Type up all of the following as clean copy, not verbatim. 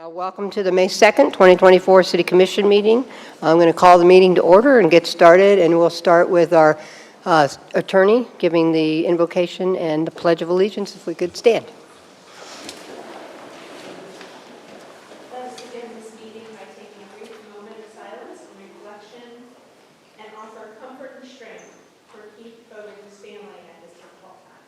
Welcome to the May 2nd, 2024 City Commission meeting. I'm going to call the meeting to order and get started, and we'll start with our attorney giving the invocation and the Pledge of Allegiance, if we could stand. Let us begin this meeting by taking a brief moment of silence and reflection and offer comfort and strength for Keith Fogarty's family at this difficult time.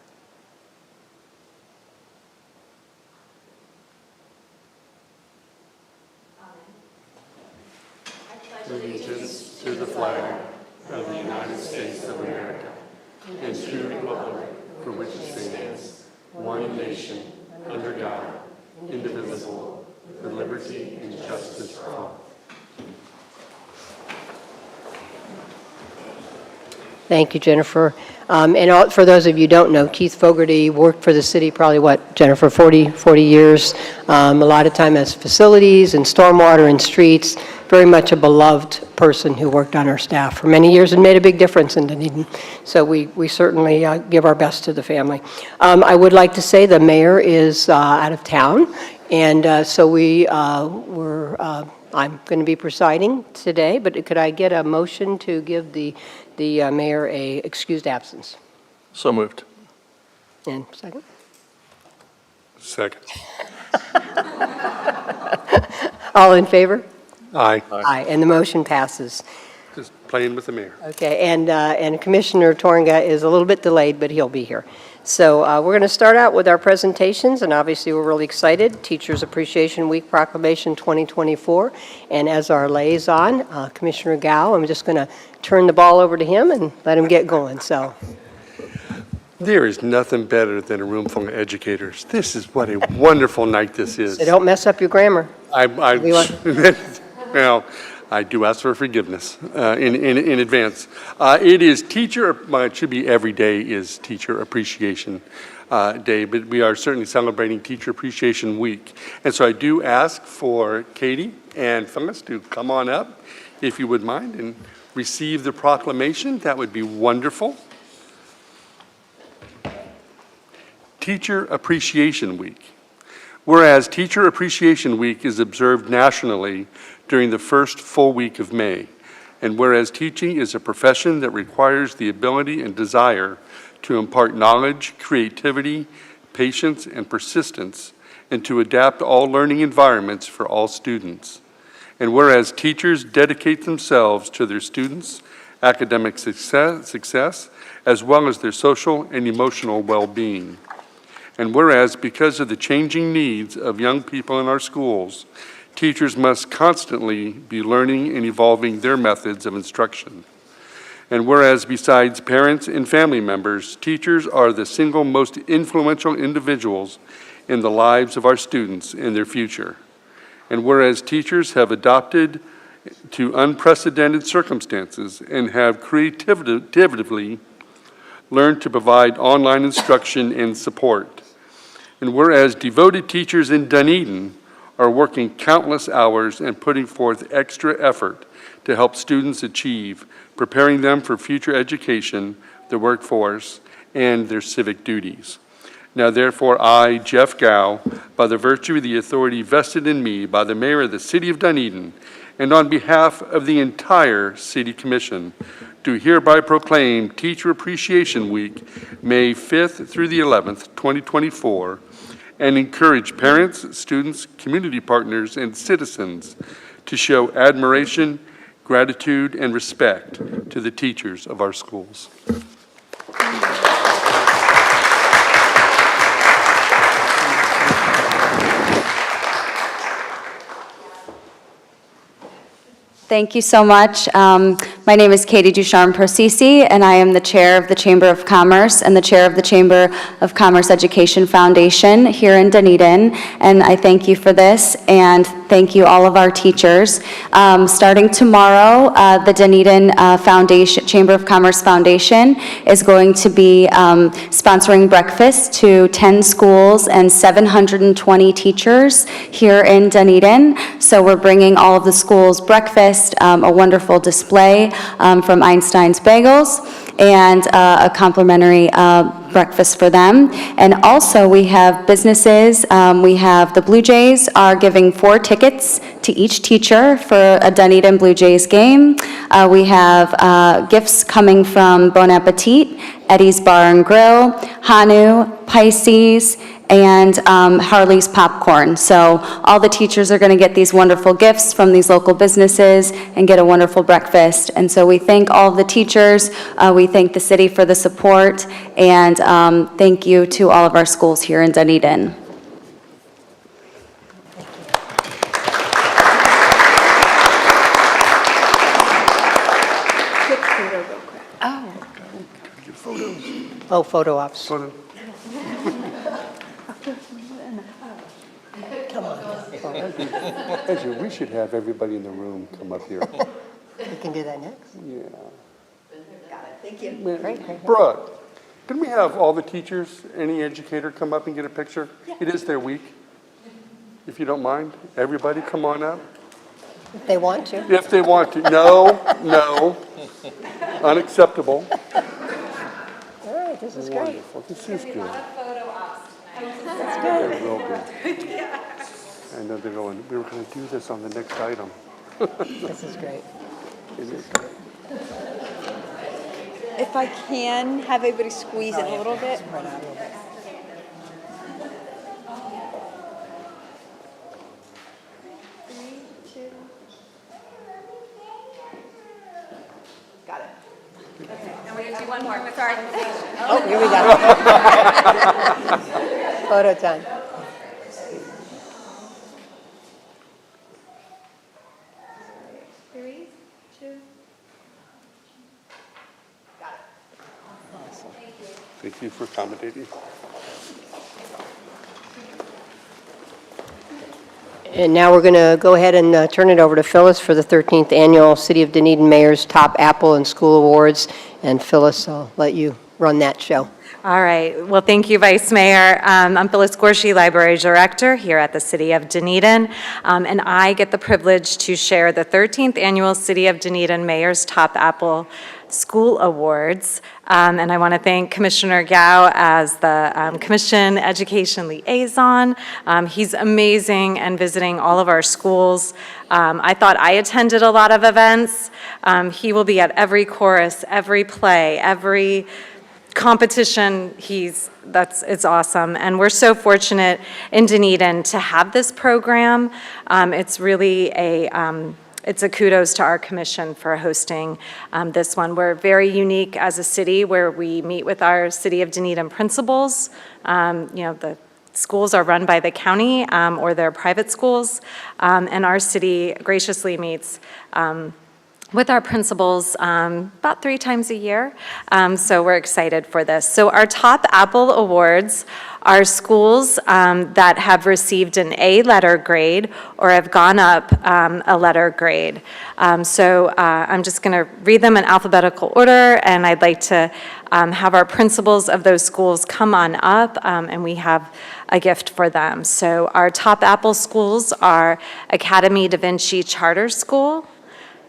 Allegiance to the flag of the United States of America and to the republic for which it stands, one nation, under God, indivisible, with liberty and justice for all. Thank you, Jennifer. For those of you who don't know, Keith Fogarty worked for the city probably, what, Jennifer, 40 years. A lot of time as facilities and stormwater and streets. Very much a beloved person who worked on our staff for many years and made a big difference in Dunedin. So we certainly give our best to the family. I would like to say the mayor is out of town, and I'm going to be presiding today, but could I get a motion to give the mayor a excused absence? So moved. And second? Second. All in favor? Aye. Aye, and the motion passes. Just playing with the mayor. Okay, and Commissioner Tornga is a little bit delayed, but he'll be here. So we're going to start out with our presentations, and obviously we're really excited. Teachers Appreciation Week Proclamation 2024, and as our liaison, Commissioner Gao, I'm just going to turn the ball over to him and let him get going. So. There is nothing better than a room full of educators. This is what a wonderful night this is. So don't mess up your grammar. Well, I do ask for forgiveness in advance. It is it should be every day is Teacher Appreciation Day, but we are certainly celebrating Teacher Appreciation Week. And so I do ask for Katie and Phyllis to come on up, if you would mind, and receive the proclamation. That would be wonderful. Teacher Appreciation Week. Whereas Teacher Appreciation Week is observed nationally during the first full week of May, and whereas teaching is a profession that requires the ability and desire to impart knowledge, creativity, patience, and persistence, and to adapt all learning environments for all students, and whereas teachers dedicate themselves to their students' academic success as well as their social and emotional well-being. And whereas, because of the changing needs of young people in our schools, teachers must constantly be learning and evolving their methods of instruction. And whereas, besides parents and family members, teachers are the single most influential individuals in the lives of our students and their future. And whereas teachers have adapted to unprecedented circumstances and have creatively learned to provide online instruction and support. And whereas devoted teachers in Dunedin are working countless hours and putting forth extra effort to help students achieve, preparing them for future education, the workforce, and their civic duties. Now therefore I, Jeff Gao, by the virtue of the authority vested in me by the Mayor of the City of Dunedin, and on behalf of the entire City Commission, do hereby proclaim Teacher Appreciation Week, May 5th through the 11th, 2024, and encourage parents, students, community partners, and citizens to show admiration, gratitude, and respect to the teachers of our schools. Thank you so much. My name is Katie Ducharme-Procisi, and I am the chair of the Chamber of Commerce and the chair of the Chamber of Commerce Education Foundation here in Dunedin. And I thank you for this, and thank you all of our teachers. Starting tomorrow, the Dunedin Chamber of Commerce Foundation is going to be sponsoring breakfast to 10 schools and 720 teachers here in Dunedin. So we're bringing all of the schools breakfast, a wonderful display from Einstein's Bagels, and a complimentary breakfast for them. And also, we have businesses. We have the Blue Jays are giving 4 tickets to each teacher for a Dunedin Blue Jays game. We have gifts coming from Bon Appetit, Eddie's Bar and Grill, Hanu, Pisces, and Harley's Popcorn. So all the teachers are going to get these wonderful gifts from these local businesses and get a wonderful breakfast. And so we thank all of the teachers, we thank the city for the support, and thank you to all of our schools here in Dunedin. Oh, photo ops. Photo. Come on. Actually, we should have everybody in the room come up here. We can do that next. Yeah. Thank you. Great. Brooke, can we have all the teachers, any educator come up and get a picture? It is their week. If you don't mind, everybody come on up. If they want to. If they want to. No, no. Unacceptable. All right, this is great. Wonderful. This is good. That's good. They're real good. I know they're going, we were going to do this on the next item. This is great. It is. If I can, have everybody squeeze in a little bit. Spread out a little bit. Got it. And we're going to do one more. Sorry. Oh, here we go. Photo time. Three, two. Thank you for accommodating. And now we're going to go ahead and turn it over to Phyllis for the 13th Annual City of Dunedin Mayor's Top Apple and School Awards. And Phyllis, I'll let you run that show. All right. Well, thank you, Vice Mayor. I'm Phyllis Gorshey, Library Director here at the City of Dunedin, and I get the privilege to share the 13th Annual City of Dunedin Mayor's Top Apple School Awards. And I want to thank Commissioner Gao as the Commission Education Liaison. He's amazing and visiting all of our schools. I thought I attended a lot of events. He will be at every chorus, every play, every competition. It's awesome. And we're so fortunate in Dunedin to have this program. It's really it's a kudos to our commission for hosting this one. We're very unique as a city where we meet with our City of Dunedin principals. The schools are run by the county or they're private schools, and our city graciously meets with our principals about 3 times a year. So we're excited for this. So our Top Apple Awards are schools that have received an A letter grade or have gone up a letter grade. So I'm just going to read them in alphabetical order, and I'd like to have our principals of those schools come on up, and we have a gift for them. So our Top Apple schools are Academy Da Vinci Charter School,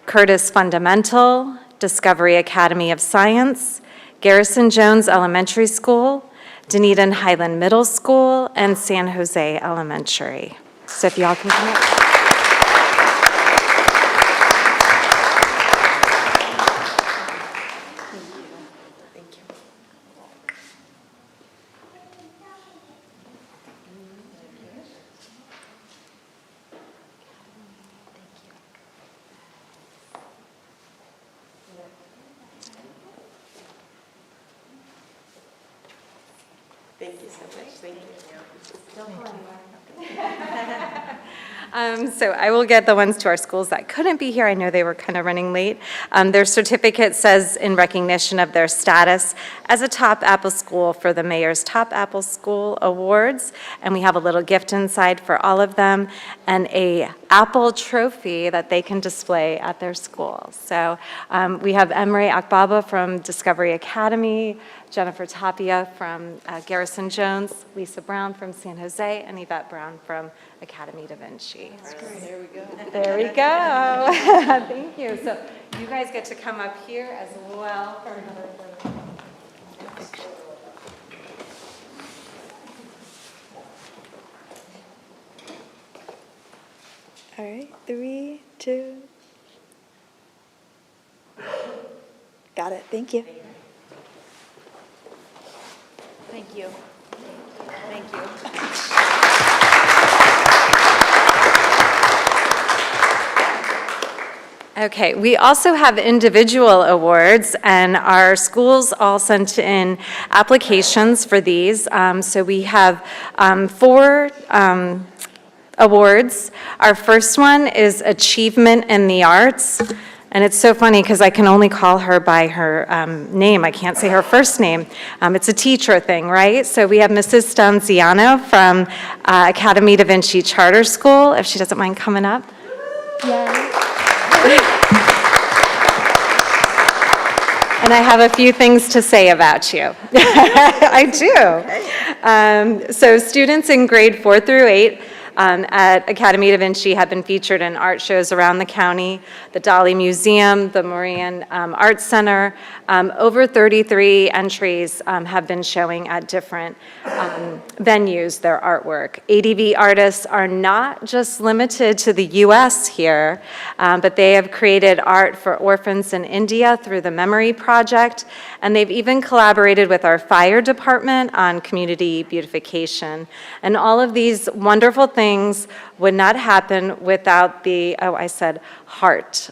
Curtis Fundamental, Discovery Academy of Science, Garrison Jones Elementary School, Dunedin Highland Middle School, and San Jose Elementary. So if y'all can come up. Thank you so much. Thank you. So I will get the ones to our schools that couldn't be here. I know they were kind of running late. Their certificate says in recognition of their status as a Top Apple School for the Mayor's Top Apple School Awards. And we have a little gift inside for all of them and a Apple trophy that they can display at their school. So we have Emre Akbaba from Discovery Academy, Jennifer Tapia from Garrison Jones, Lisa Brown from San Jose, and Yvette Brown from Academy Da Vinci. There we go. There we go. Thank you. So you guys get to come up here as well for another photo. All right, 3, 2. Got it. Thank you. Thank you. Thank you. Okay, we also have individual awards, and our schools all sent in applications for these. So we have 4 awards. Our first one is Achievement in the Arts, and it's so funny because I can only call her by her name. I can't say her first name. It's a teacher thing, right? So we have Mrs. Stanziano from Academy Da Vinci Charter School, if she doesn't mind coming up. And I have a few things to say about you. I do. So students in grade 4 through 8 at Academy Da Vinci have been featured in art shows around the county, the Dali Museum, the Moran Arts Center. Over 33 entries have been showing at different venues their artwork. ADV artists are not just limited to the US here, but they have created art for orphans in India through the Memory Project, and they've even collaborated with our fire department on community beautification. And all of these wonderful things would not happen without the, heart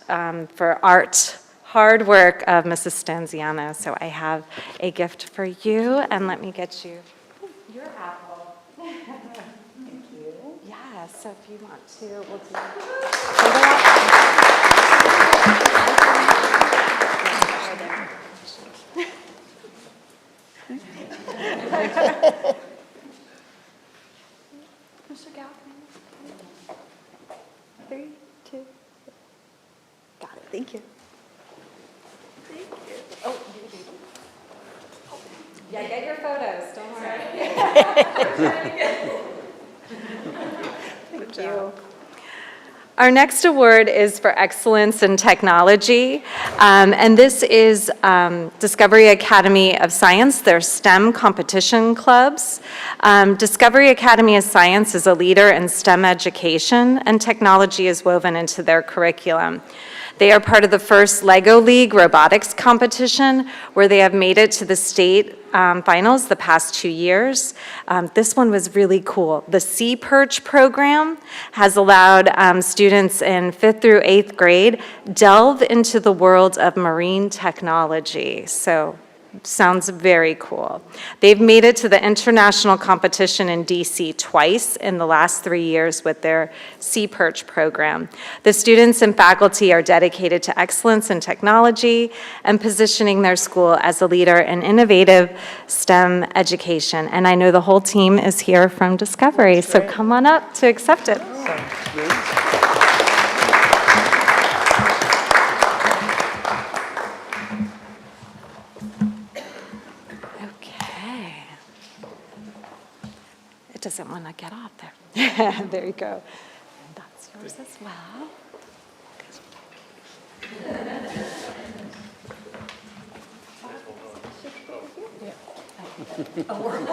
for art, hard work of Mrs. Stanziano. So I have a gift for you, and let me get you your apple. Thank you. Yeah, so if you want to, we'll do Mr. Galvin. 3, 2. Got it. Thank you. Yeah, get your photos, don't worry. Thank you. Our next award is for excellence in technology, and this is Discovery Academy of Science, their STEM competition clubs. Discovery Academy of Science is a leader in STEM education, and technology is woven into their curriculum. They are part of the first LEGO League robotics competition, where they have made it to the state finals the past 2 years. This one was really cool. The Sea Perch program has allowed students in 5th through 8th grade delve into the world of marine technology. So sounds very cool. They've made it to the international competition in DC twice in the last 3 years with their Sea Perch program. The students and faculty are dedicated to excellence in technology and positioning their school as a leader in innovative STEM education. And I know the whole team is here from Discovery, so come on up to accept it. Okay. It doesn't want to get off there. There you go. And that's yours as well.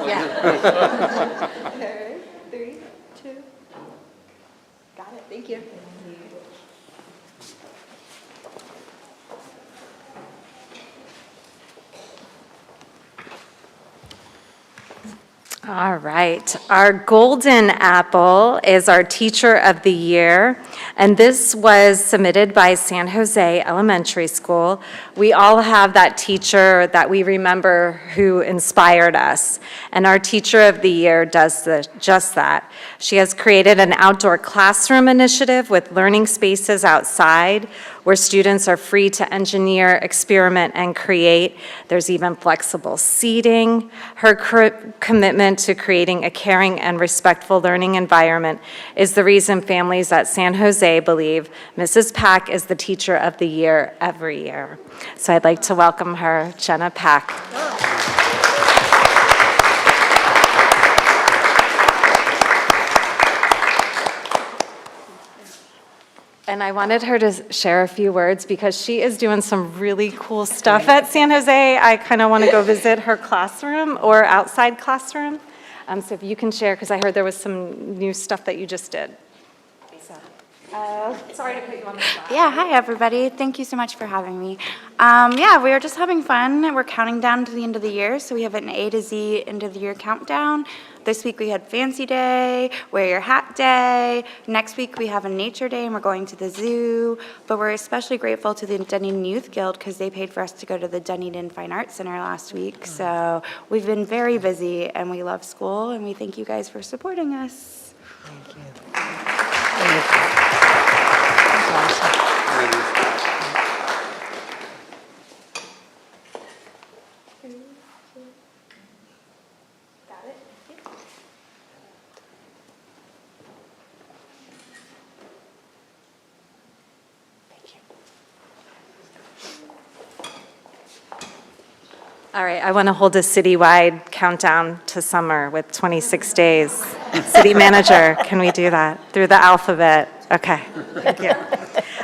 Yeah. 3, 2. Got it. Thank you. All right. Our golden apple is our Teacher of the Year, and this was submitted by San Jose Elementary School. We all have that teacher that we remember who inspired us, and our Teacher of the Year does just that. She has created an outdoor classroom initiative with learning spaces outside where students are free to engineer, experiment, and create. There's even flexible seating. Her commitment to creating a caring and respectful learning environment is the reason families at San Jose believe Mrs. Pack is the Teacher of the Year every year. So I'd like to welcome her, Jenna Pack. And I wanted her to share a few words because she is doing some really cool stuff at San Jose. I kind of want to go visit her classroom or outside classroom. So if you can share, because I heard there was some new stuff that you just did. Sorry to put you on the spot. Yeah, hi everybody. Thank you so much for having me. Yeah, we are just having fun. We're counting down to the end of the year, so we have an A to Z end of the year countdown. This week we had Fancy Day, Wear Your Hat Day. Next week we have a Nature Day and we're going to the zoo. But we're especially grateful to the Dunedin Youth Guild because they paid for us to go to the Dunedin Fine Arts Center last week. So we've been very busy and we love school and we thank you guys for supporting us. Thank you. That's awesome. All right, I want to hold a citywide countdown to summer with 26 days. City manager, can we do that through the alphabet? Okay, thank you.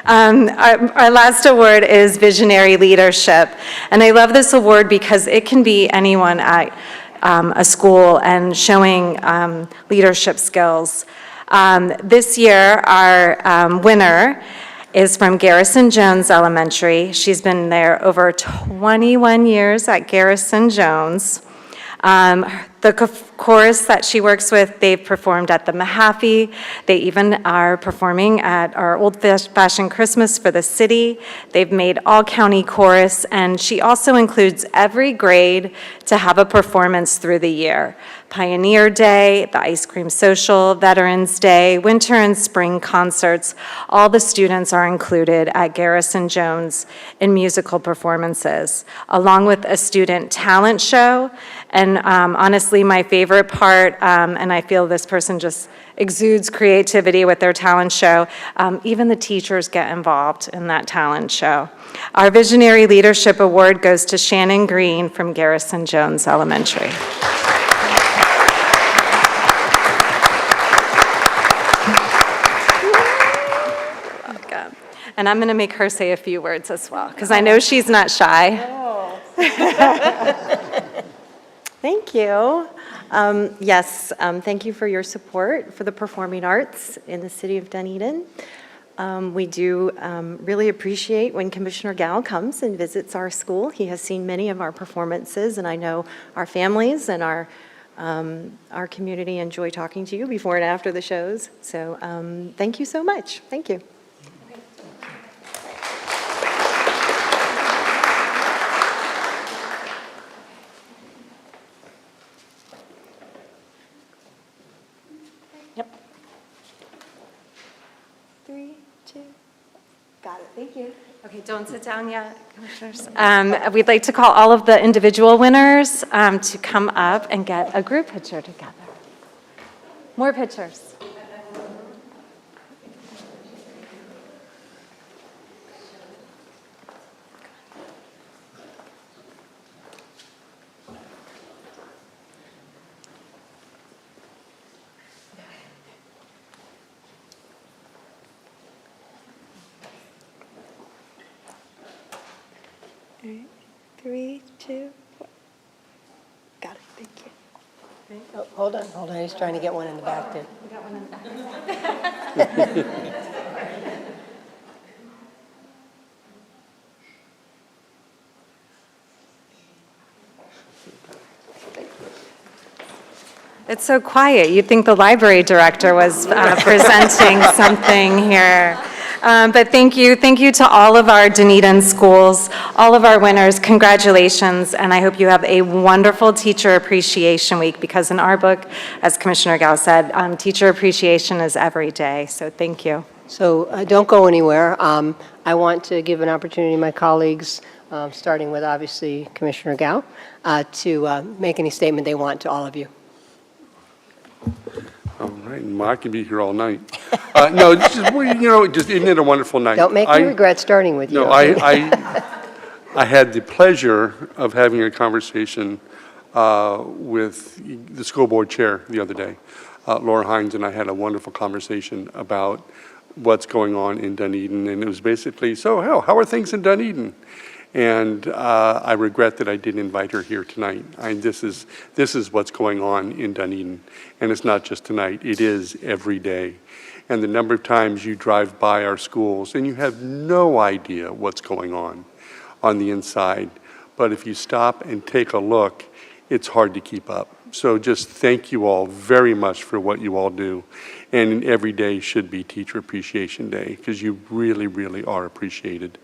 Our last award is Visionary Leadership. And I love this award because it can be anyone at a school and showing leadership skills. This year, our winner is from Garrison Jones Elementary. She's been there over 21 years at Garrison Jones. The chorus that she works with, they've performed at the Mahaffey. They even are performing at our old-fashioned Christmas for the city. They've made all-county chorus, and she also includes every grade to have a performance through the year. Pioneer Day, the Ice Cream Social, Veterans Day, winter and spring concerts. All the students are included at Garrison Jones in musical performances, along with a student talent show. And honestly, my favorite part, and I feel this person just exudes creativity with their talent show, even the teachers get involved in that talent show. Our Visionary Leadership Award goes to Shannon Green from Garrison Jones Elementary. Welcome. And I'm going to make her say a few words as well, because I know she's not shy. Thank you. Yes, thank you for your support for the performing arts in the city of Dunedin. We do really appreciate when Commissioner Gao comes and visits our school. He has seen many of our performances, and I know our families and our community enjoy talking to you before and after the shows. So thank you so much. Thank you. Yep. 3, 2, got it. Thank you. Okay, don't sit down yet, commissioners. We'd like to call all of the individual winners to come up and get a group picture together. More pictures. All right. 3, 2, 1. Got it. Thank you. Oh, hold on, he's trying to get one in the back then. We got one in the back. It's so quiet. You'd think the library director was presenting something here. But thank you to all of our Dunedin schools, all of our winners. Congratulations, and I hope you have a wonderful Teacher Appreciation Week, because in our book, as Commissioner Gao said, teacher appreciation is every day, so thank you. So don't go anywhere. I want to give an opportunity to my colleagues, starting with obviously Commissioner Gao, to make any statement they want to all of you. All right, well, I can be here all night. No, just, just isn't it a wonderful night? Don't make me regret starting with you. No, I had the pleasure of having a conversation with the school board chair the other day. Laura Hines and I had a wonderful conversation about what's going on in Dunedin, and it was basically, so how are things in Dunedin? And I regret that I didn't invite her here tonight. This is what's going on in Dunedin, and it's not just tonight, it is every day. and the number of times you drive by our schools and you have no idea what's going on the inside. But if you stop and take a look, it's hard to keep up. So just thank you all very much for what you all do. And every day should be Teacher Appreciation Day, because you really, really are appreciated.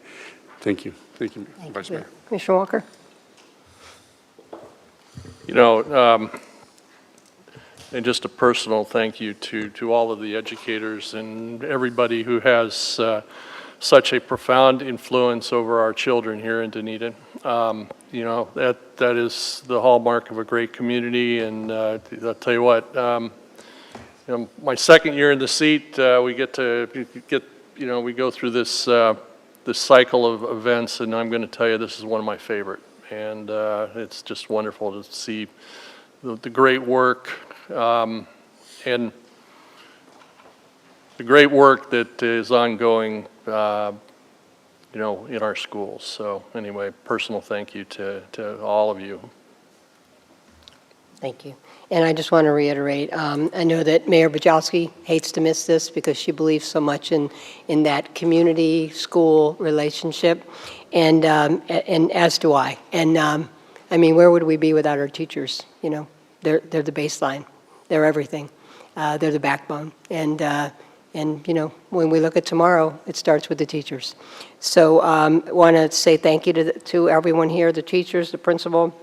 Thank you. Thank you, Vice Mayor. Commissioner Walker? You know, and just a personal thank you to all of the educators and everybody who has such a profound influence over our children here in Dunedin. You know, that is the hallmark of a great community, and I'll tell you what, you know, my second year in the seat, we get, you know, we go through this cycle of events, and I'm going to tell you this is one of my favorite, and it's just wonderful to see the great work and the great work that is ongoing, you know, in our schools. So anyway, personal thank you to all of you. Thank you. And I just want to reiterate, I know that Mayor Bajowski hates to miss this because she believes so much in that community-school relationship, and as do I. And I mean, where would we be without our teachers? You know, they're the baseline. They're everything. They're the backbone. And you know, when we look at tomorrow, it starts with the teachers. So I want to say thank you to everyone here, the teachers, the principal,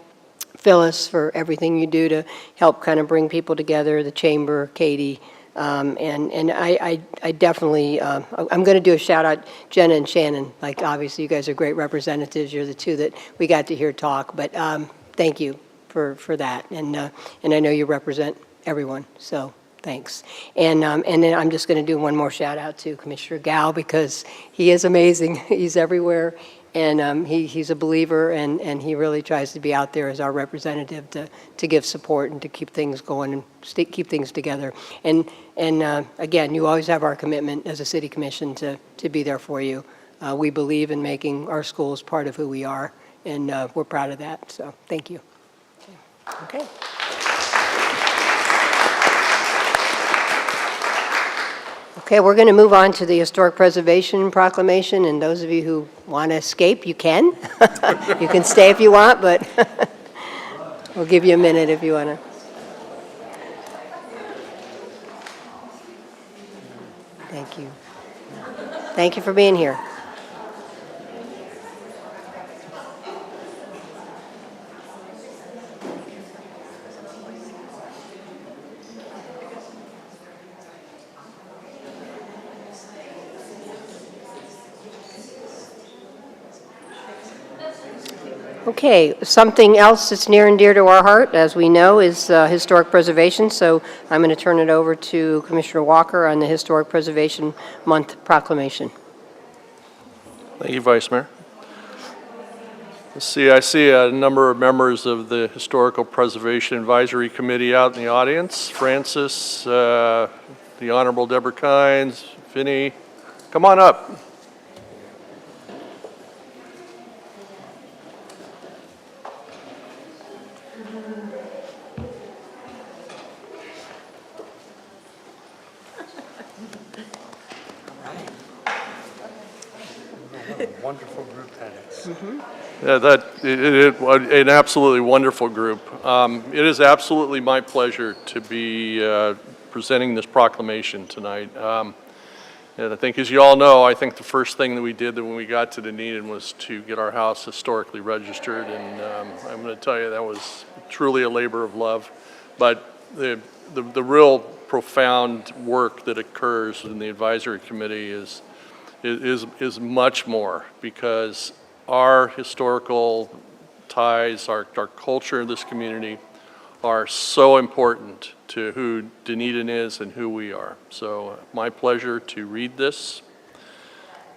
Phyllis, for everything you do to help kind of bring people together, the chamber, Katie, and I definitely, I'm going to do a shout out, Jenna and Shannon. Like, obviously you guys are great representatives. You're the two that we got to hear talk, but thank you for that. And I know you represent everyone, so thanks. And then I'm just going to do one more shout out to Commissioner Gao, because he is amazing. He's everywhere. And he's a believer, and he really tries to be out there as our representative to give support and to keep things going and keep things together. And again, you always have our commitment as a city commission to be there for you. We believe in making our schools part of who we are, and we're proud of that. So thank you. Okay. Okay, we're going to move on to the Historic Preservation Proclamation, and those of you who want to escape, you can. You can stay if you want, but we'll give you a minute if you want to. Thank you. Thank you for being here. Okay, something else that's near and dear to our heart, as we know, is historic preservation. So I'm going to turn it over to Commissioner Walker on the Historic Preservation Month proclamation. Thank you, Vice Mayor. I see a number of members of the Historical Preservation Advisory Committee out in the audience. Francis, the Honorable Deborah Kynes, Finney, come on up. Wonderful group that is. Yeah, an absolutely wonderful group. It is absolutely my pleasure to be presenting this proclamation tonight. And I think, as you all know, I think the first thing that we did when we got to Dunedin was to get our house historically registered, and I'm going to tell you that was truly a labor of love. But the real profound work that occurs in the advisory committee is much more, because our historical ties, our culture in this community are so important to who Dunedin is and who we are. So my pleasure to read this.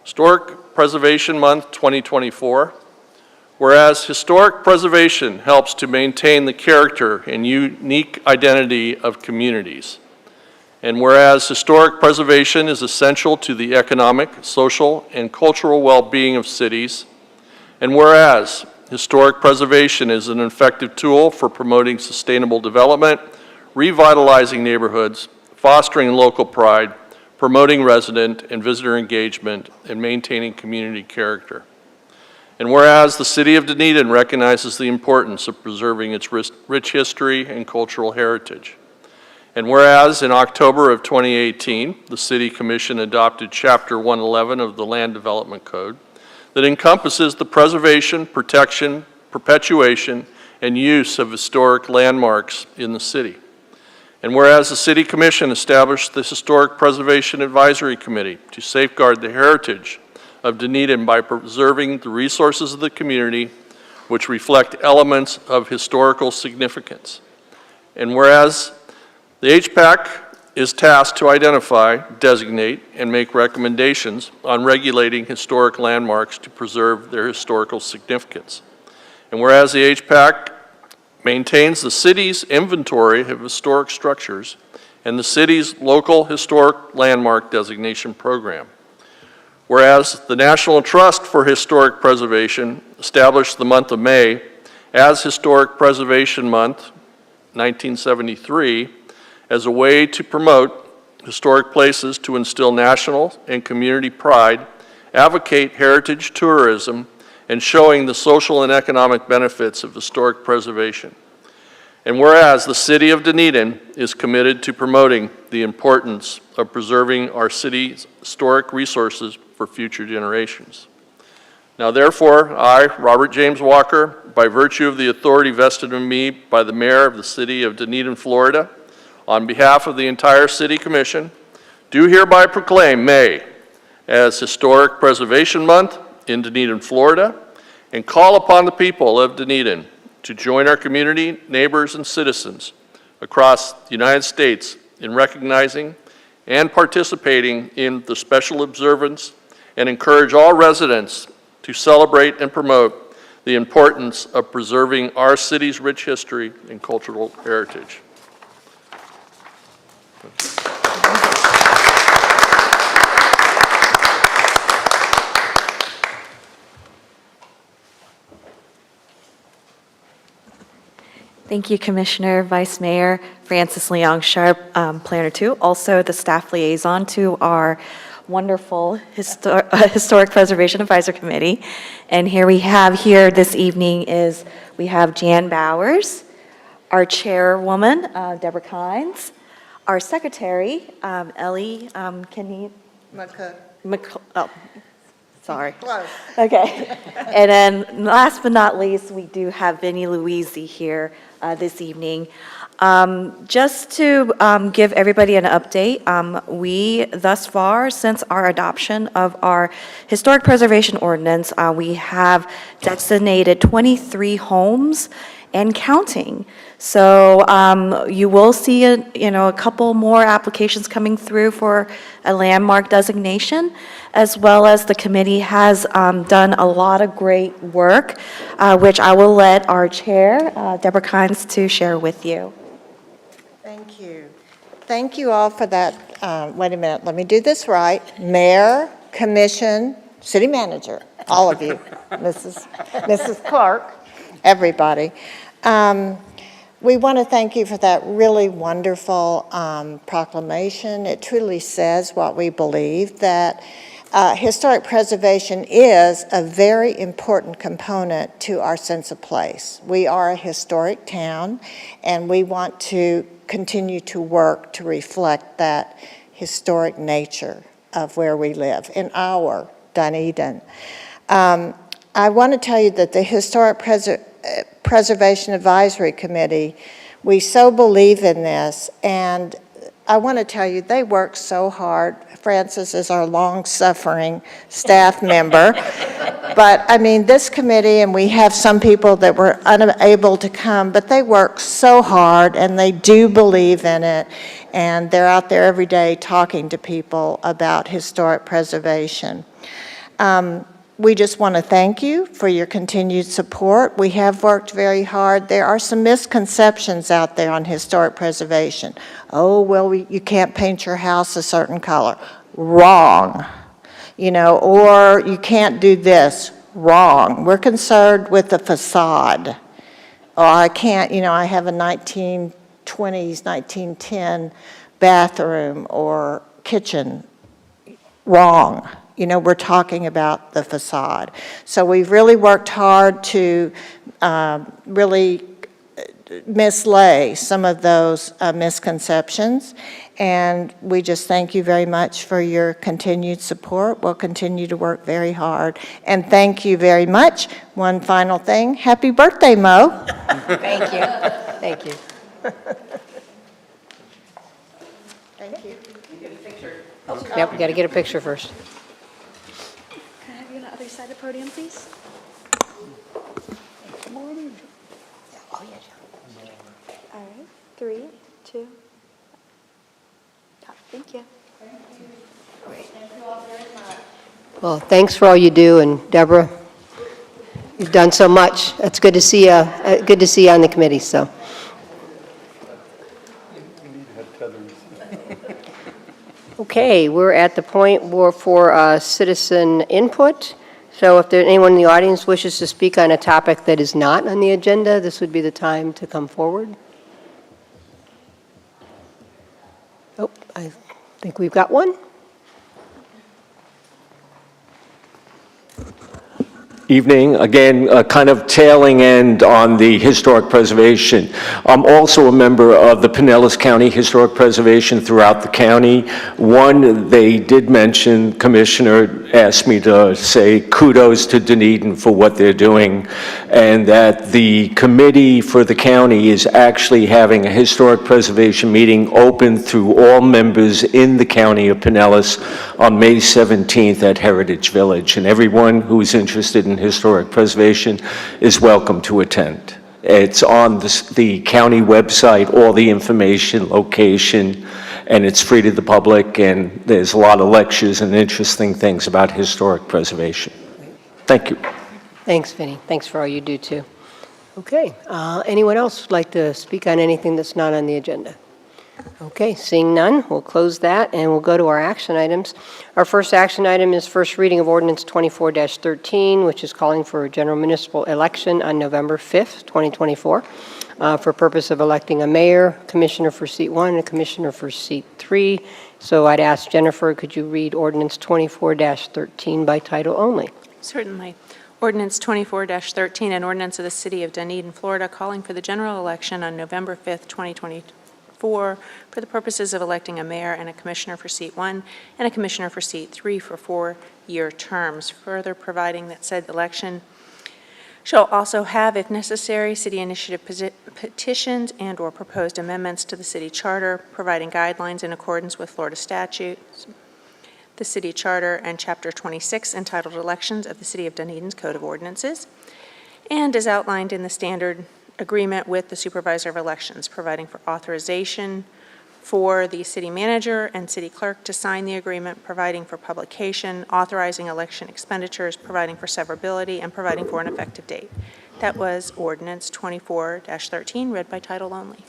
Historic Preservation Month 2024. Whereas historic preservation helps to maintain the character and unique identity of communities. And whereas historic preservation is essential to the economic, social, and cultural well-being of cities, and whereas historic preservation is an effective tool for promoting sustainable development, revitalizing neighborhoods, fostering local pride, promoting resident and visitor engagement, and maintaining community character. And whereas the City of Dunedin recognizes the importance of preserving its rich history and cultural heritage. And whereas in October of 2018, the City Commission adopted Chapter 111 of the Land Development Code that encompasses the preservation, protection, perpetuation, and use of historic landmarks in the city. And whereas the City Commission established the Historic Preservation Advisory Committee to safeguard the heritage of Dunedin by preserving the resources of the community which reflect elements of historical significance. And whereas the HPAC is tasked to identify, designate, and make recommendations on regulating historic landmarks to preserve their historical significance. And whereas the HPAC maintains the city's inventory of historic structures and the city's local historic landmark designation program. Whereas the National Trust for Historic Preservation established the month of May as Historic Preservation Month, 1973, as a way to promote historic places to instill national and community pride, advocate heritage tourism, and showing the social and economic benefits of historic preservation. And whereas the City of Dunedin is committed to promoting the importance of preserving our city's historic resources for future generations. Now therefore, I, Robert James Walker, by virtue of the authority vested in me by the Mayor of the City of Dunedin, Florida, on behalf of the entire City Commission, do hereby proclaim May as Historic Preservation Month in Dunedin, Florida, and call upon the people of Dunedin to join our community, neighbors, and citizens across the United States in recognizing and participating in the special observance, and encourage all residents to celebrate and promote the importance of preserving our city's rich history and cultural heritage. Thank you, Commissioner, Vice Mayor Francis Leong Sharp, Planner 2, also the staff liaison to our wonderful Historic Preservation Advisory Committee. And here we have this evening we have Jan Bowers, our chairwoman, Deborah Kynes, our secretary, Ellie, sorry. Close. Okay. And then last but not least, we do have Vinnie Louisi here this evening. Just to give everybody an update, we thus far, since our adoption of our historic preservation ordinance, we have designated 23 homes and counting. So you will see a couple more applications coming through for a landmark designation, as well as the committee has done a lot of great work, which I will let our chair, Deborah Kynes, to share with you. Thank you. Thank you all for that. Wait a minute, let me do this right. Mayor, Commission, City Manager, all of you, Mrs. Clark, everybody. We want to thank you for that really wonderful proclamation. It truly says what we believe, that historic preservation is a very important component to our sense of place. We are a historic town, and we want to continue to work to reflect that historic nature of where we live, in our Dunedin. I want to tell you that the Historic Preservation Advisory Committee, we so believe in this, and I want to tell you, they work so hard. Francis is our long-suffering staff member. But, I mean, this committee, and we have some people that were unable to come, but they work so hard, and they do believe in it, and they're out there every day talking to people about historic preservation. We just want to thank you for your continued support. We have worked very hard. There are some misconceptions out there on historic preservation. Oh, well, you can't paint your house a certain color. Wrong. Or you can't do this. Wrong. We're concerned with the facade. Or I can't, I have a 1920s, 1910 bathroom or kitchen wrong. You know, we're talking about the facade. So we've really worked hard to really mislay some of those misconceptions. And we just thank you very much for your continued support. We'll continue to work very hard. And thank you very much. One final thing. Happy birthday, Mo. Thank you. Thank you. Thank you. Yep, we got to get a picture first. Can I have you on the other side of the podium, please? All right, 3, 2. Thank you. Well, thanks for all you do, and Deborah, you've done so much. It's good to see you, good to see you on the committee, so. Okay, we're at the point for citizen input. So if anyone in the audience wishes to speak on a topic that is not on the agenda, this would be the time to come forward. Oh, I think we've got one. Evening. Again, kind of tailing end on the historic preservation. I'm also a member of the Pinellas County Historic Preservation throughout the county. One, they did mention, Commissioner asked me to say kudos to Dunedin for what they're doing, and that the committee for the county is actually having a historic preservation meeting open through all members in the county of Pinellas on May 17th at Heritage Village, and everyone who is interested in historic preservation is welcome to attend. It's on the county website, all the information, location, and it's free to the public, and there's a lot of lectures and interesting things about historic preservation. Thank you. Thanks, Vinny. Thanks for all you do, too. Okay, anyone else would like to speak on anything that's not on the agenda? Okay, seeing none, we'll close that and we'll go to our action items. Our first action item is first reading of ordinance 24-13, which is calling for a general municipal election on November 5th, 2024, for purpose of electing a mayor, commissioner for seat 1, and a commissioner for seat 3. So I'd ask Jennifer, could you read ordinance 24-13 by title only? Certainly. Ordinance 24-13, an ordinance of the City of Dunedin, Florida, calling for the general election on November 5th, 2024, for the purposes of electing a mayor and a commissioner for seat 1 and a commissioner for seat 3 for 4-year terms, further providing that said election shall also have, if necessary, city initiative petitions and/or proposed amendments to the city charter, providing guidelines in accordance with Florida statutes, the city charter, and Chapter 26 entitled Elections of the City of Dunedin's Code of Ordinances, and is outlined in the standard agreement with the supervisor of elections, providing for authorization for the city manager and city clerk to sign the agreement, providing for publication, authorizing election expenditures, providing for severability, and providing for an effective date. That was ordinance 24-13, read by title only.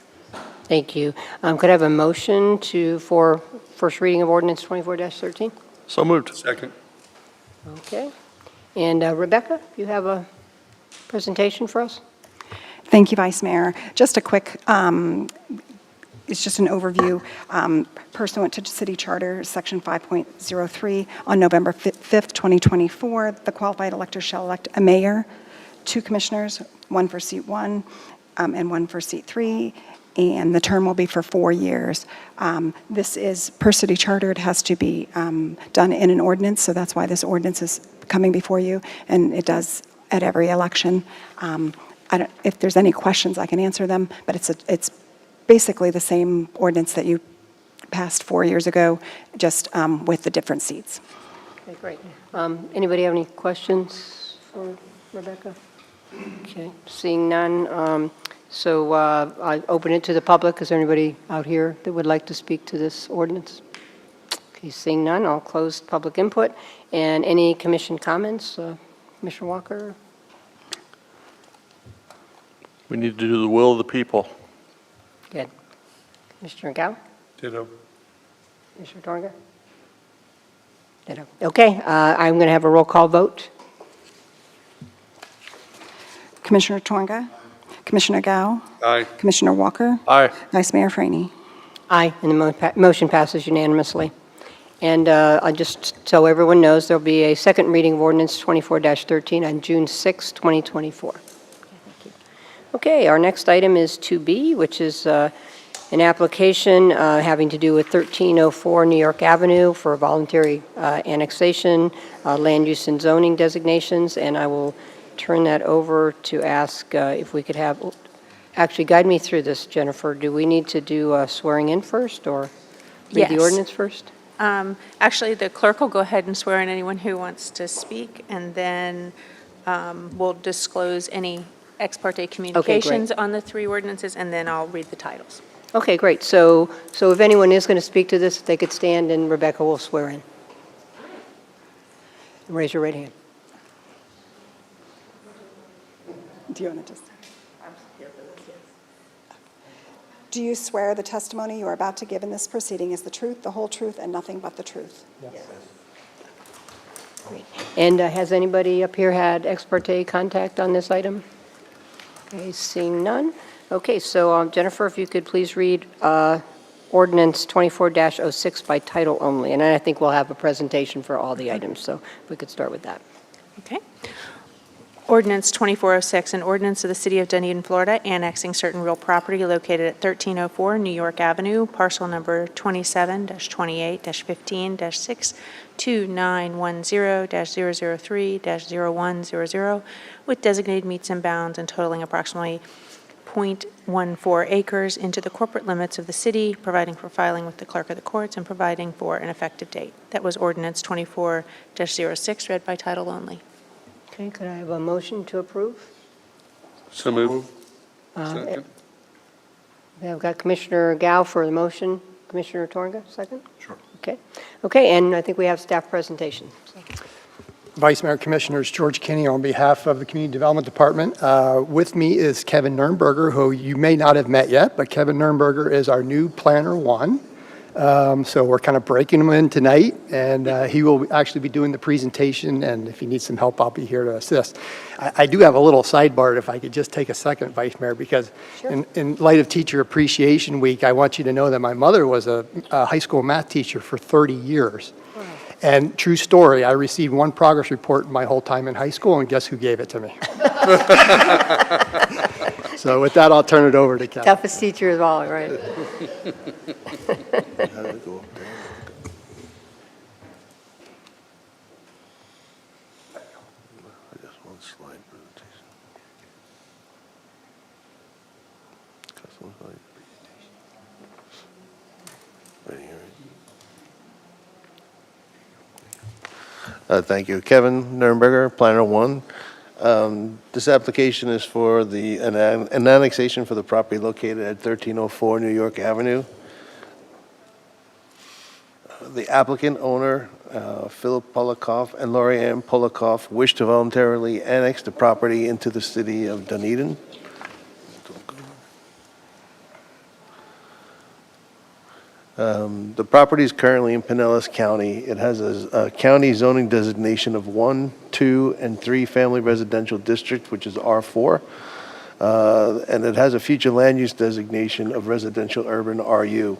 Thank you. Could I have a motion for first reading of ordinance 24-13? So moved. Second. Okay. And Rebecca, you have a presentation for us? Thank you, Vice Mayor. Just a quick, it's just an overview. Pursuant to City Charter, Section 5.03, on November 5th, 2024, the qualified elector shall elect a mayor, 2 commissioners, 1 for seat 1 and 1 for seat 3, and the term will be for 4 years. This is, per City Charter, it has to be done in an ordinance, so that's why this ordinance is coming before you, and it does at every election. If there's any questions, I can answer them, but it's basically the same ordinance that you passed 4 years ago, just with the different seats. Okay, great. Anybody have any questions for Rebecca? Okay, seeing none. So I open it to the public. Is there anybody out here that would like to speak to this ordinance? Okay, seeing none, I'll close public input. And any commission comments? Commissioner Walker? We need to do the will of the people. Good. Commissioner Gao? Ditto. Commissioner Torga? Ditto. Okay, I'm going to have a roll call vote. Commissioner Tonga, Commissioner Gao, Aye. Commissioner Walker, Aye. Vice Mayor Franey. Aye, and the motion passes unanimously. And just so everyone knows, there'll be a second reading of ordinance 24-13 on June 6, 2024. Okay, our next item is 2B, which is an application having to do with 1304 New York Avenue for voluntary annexation, land use and zoning designations, and I will turn that over to ask if we could have, actually guide me through this, Jennifer. Do we need to do swearing in first or read the Yes. ordinance first? Actually, the clerk will go ahead and swear in anyone who wants to speak, and then we'll disclose any ex parte communications on the three ordinances, and then I'll read the titles. Okay, great. So if anyone is going to speak to this, if they could stand and Rebecca will swear in. Raise your right hand. Do you want to just? Do you swear the testimony you are about to give in this proceeding is the truth, the whole truth, and nothing but the truth? Yes. Great. And has anybody up here had ex parte contact on this item? Okay, seeing none. Okay, so Jennifer, if you could please read ordinance 24-06 by title only. And then I think we'll have a presentation for all the items, so we could start with that. Okay. Ordinance 2406, an ordinance of the City of Dunedin, Florida, annexing certain real property located at 1304 New York Avenue, parcel number 27-28-15-62910-003-0100, with designated meets and bounds and totaling approximately .14 acres into the corporate limits of the city, providing for filing with the clerk of the courts, and providing for an effective date. That was ordinance 24-06, read by title only. Okay, could I have a motion to approve? So moved. Second. I've got Commissioner Gao for the motion. Commissioner Torga, second? Sure. Okay. Okay, and I think we have staff presentation. Vice Mayor, Commissioners, George Kinney on behalf of the Community Development Department. With me is Kevin Nurnberger, who you may not have met yet, but Kevin Nurnberger is our new Planner 1. So we're kind of breaking him in tonight, and he will actually be doing the presentation, and if he needs some help, I'll be here to assist. I do have a little sidebar, if I could just take a second, Vice Mayor, because in light of Teacher Appreciation Week, I want you to know that my mother was a high school math teacher for 30 years. Wow. And true story, I received one progress report in my whole time in high school, and guess who gave it to me? So with that, I'll turn it over to Kevin. Toughest teacher of all, right? Thank you. Kevin Nurnberger, Planner 1. This application is for an annexation for the property located at 1304 New York Avenue. The applicant owner, Philip Polikoff and Lori Ann Polikoff, wish to voluntarily annex the property into the city of Dunedin. The property is currently in Pinellas County. It has a county zoning designation of 1, 2, and 3 family residential district, which is R4. And it has a future land use designation of residential urban RU.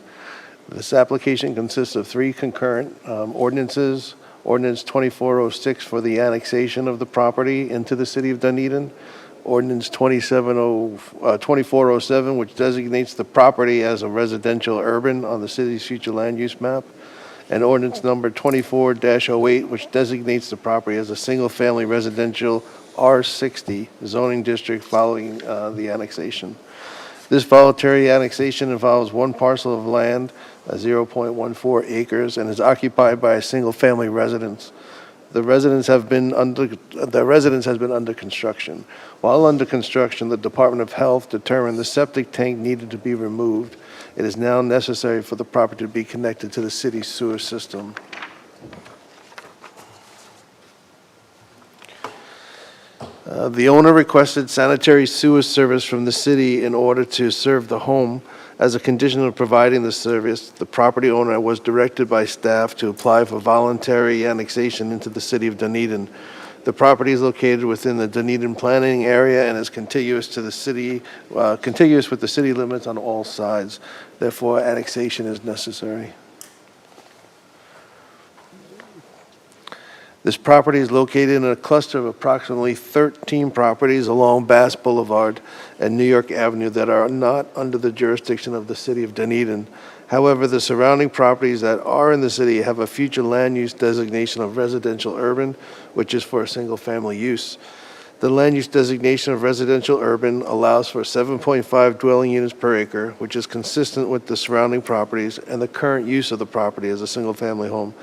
This application consists of 3 concurrent ordinances. Ordinance 2406 for the annexation of the property into the city of Dunedin. Ordinance 2407, which designates the property as a residential urban on the city's future land use map, and ordinance number 24-08, which designates the property as a single-family residential R60 zoning district following the annexation. This voluntary annexation involves one parcel of land, 0.14 acres, and is occupied by a single-family residence. The residence has been under construction. While under construction, the Department of Health determined the septic tank needed to be removed. It is now necessary for the property to be connected to the city's sewer system. The owner requested sanitary sewer service from the city in order to serve the home. As a condition of providing the service, the property owner was directed by staff to apply for voluntary annexation into the city of Dunedin. The property is located within the Dunedin planning area and is contiguous to the city, contiguous with the city limits on all sides. Therefore, annexation is necessary. This property is located in a cluster of approximately 13 properties along Bass Boulevard and New York Avenue that are not under the jurisdiction of the city of Dunedin. However, the surrounding properties that are in the city have a future land use designation of residential urban, which is for a single-family use. The land use designation of residential urban allows for 7.5 dwelling units per acre, which is consistent with the surrounding properties and the current use of the property as a single-family home.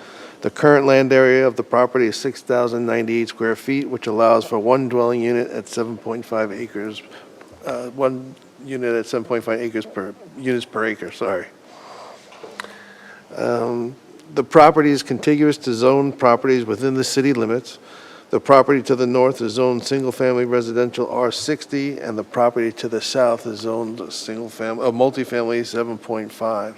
The current land area of the property is 6,098 square feet, which allows for one dwelling unit at 7.5 acres, one unit at 7.5 units per acre, sorry. The property is contiguous to zoned properties within the city limits. The property to the north is zoned single-family residential R60, and the property to the south is zoned multifamily 7.5.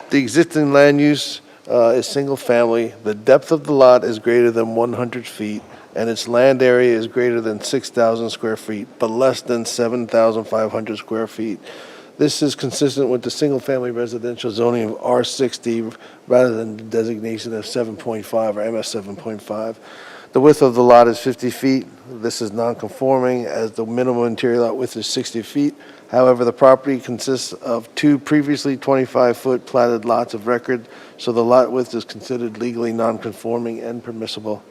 The existing land use is single-family. The depth of the lot is greater than 100 feet, and its land area is greater than 6,000 square feet, but less than 7,500 square feet. This is consistent with the single-family residential zoning of R60 rather than the designation of 7.5 or MS 7.5. The width of the lot is 50 feet. This is non-conforming as the minimum interior lot width is 60 feet. However, the property consists of two previously 25-foot platted lots of record, so the lot width is considered legally non-conforming and permissible.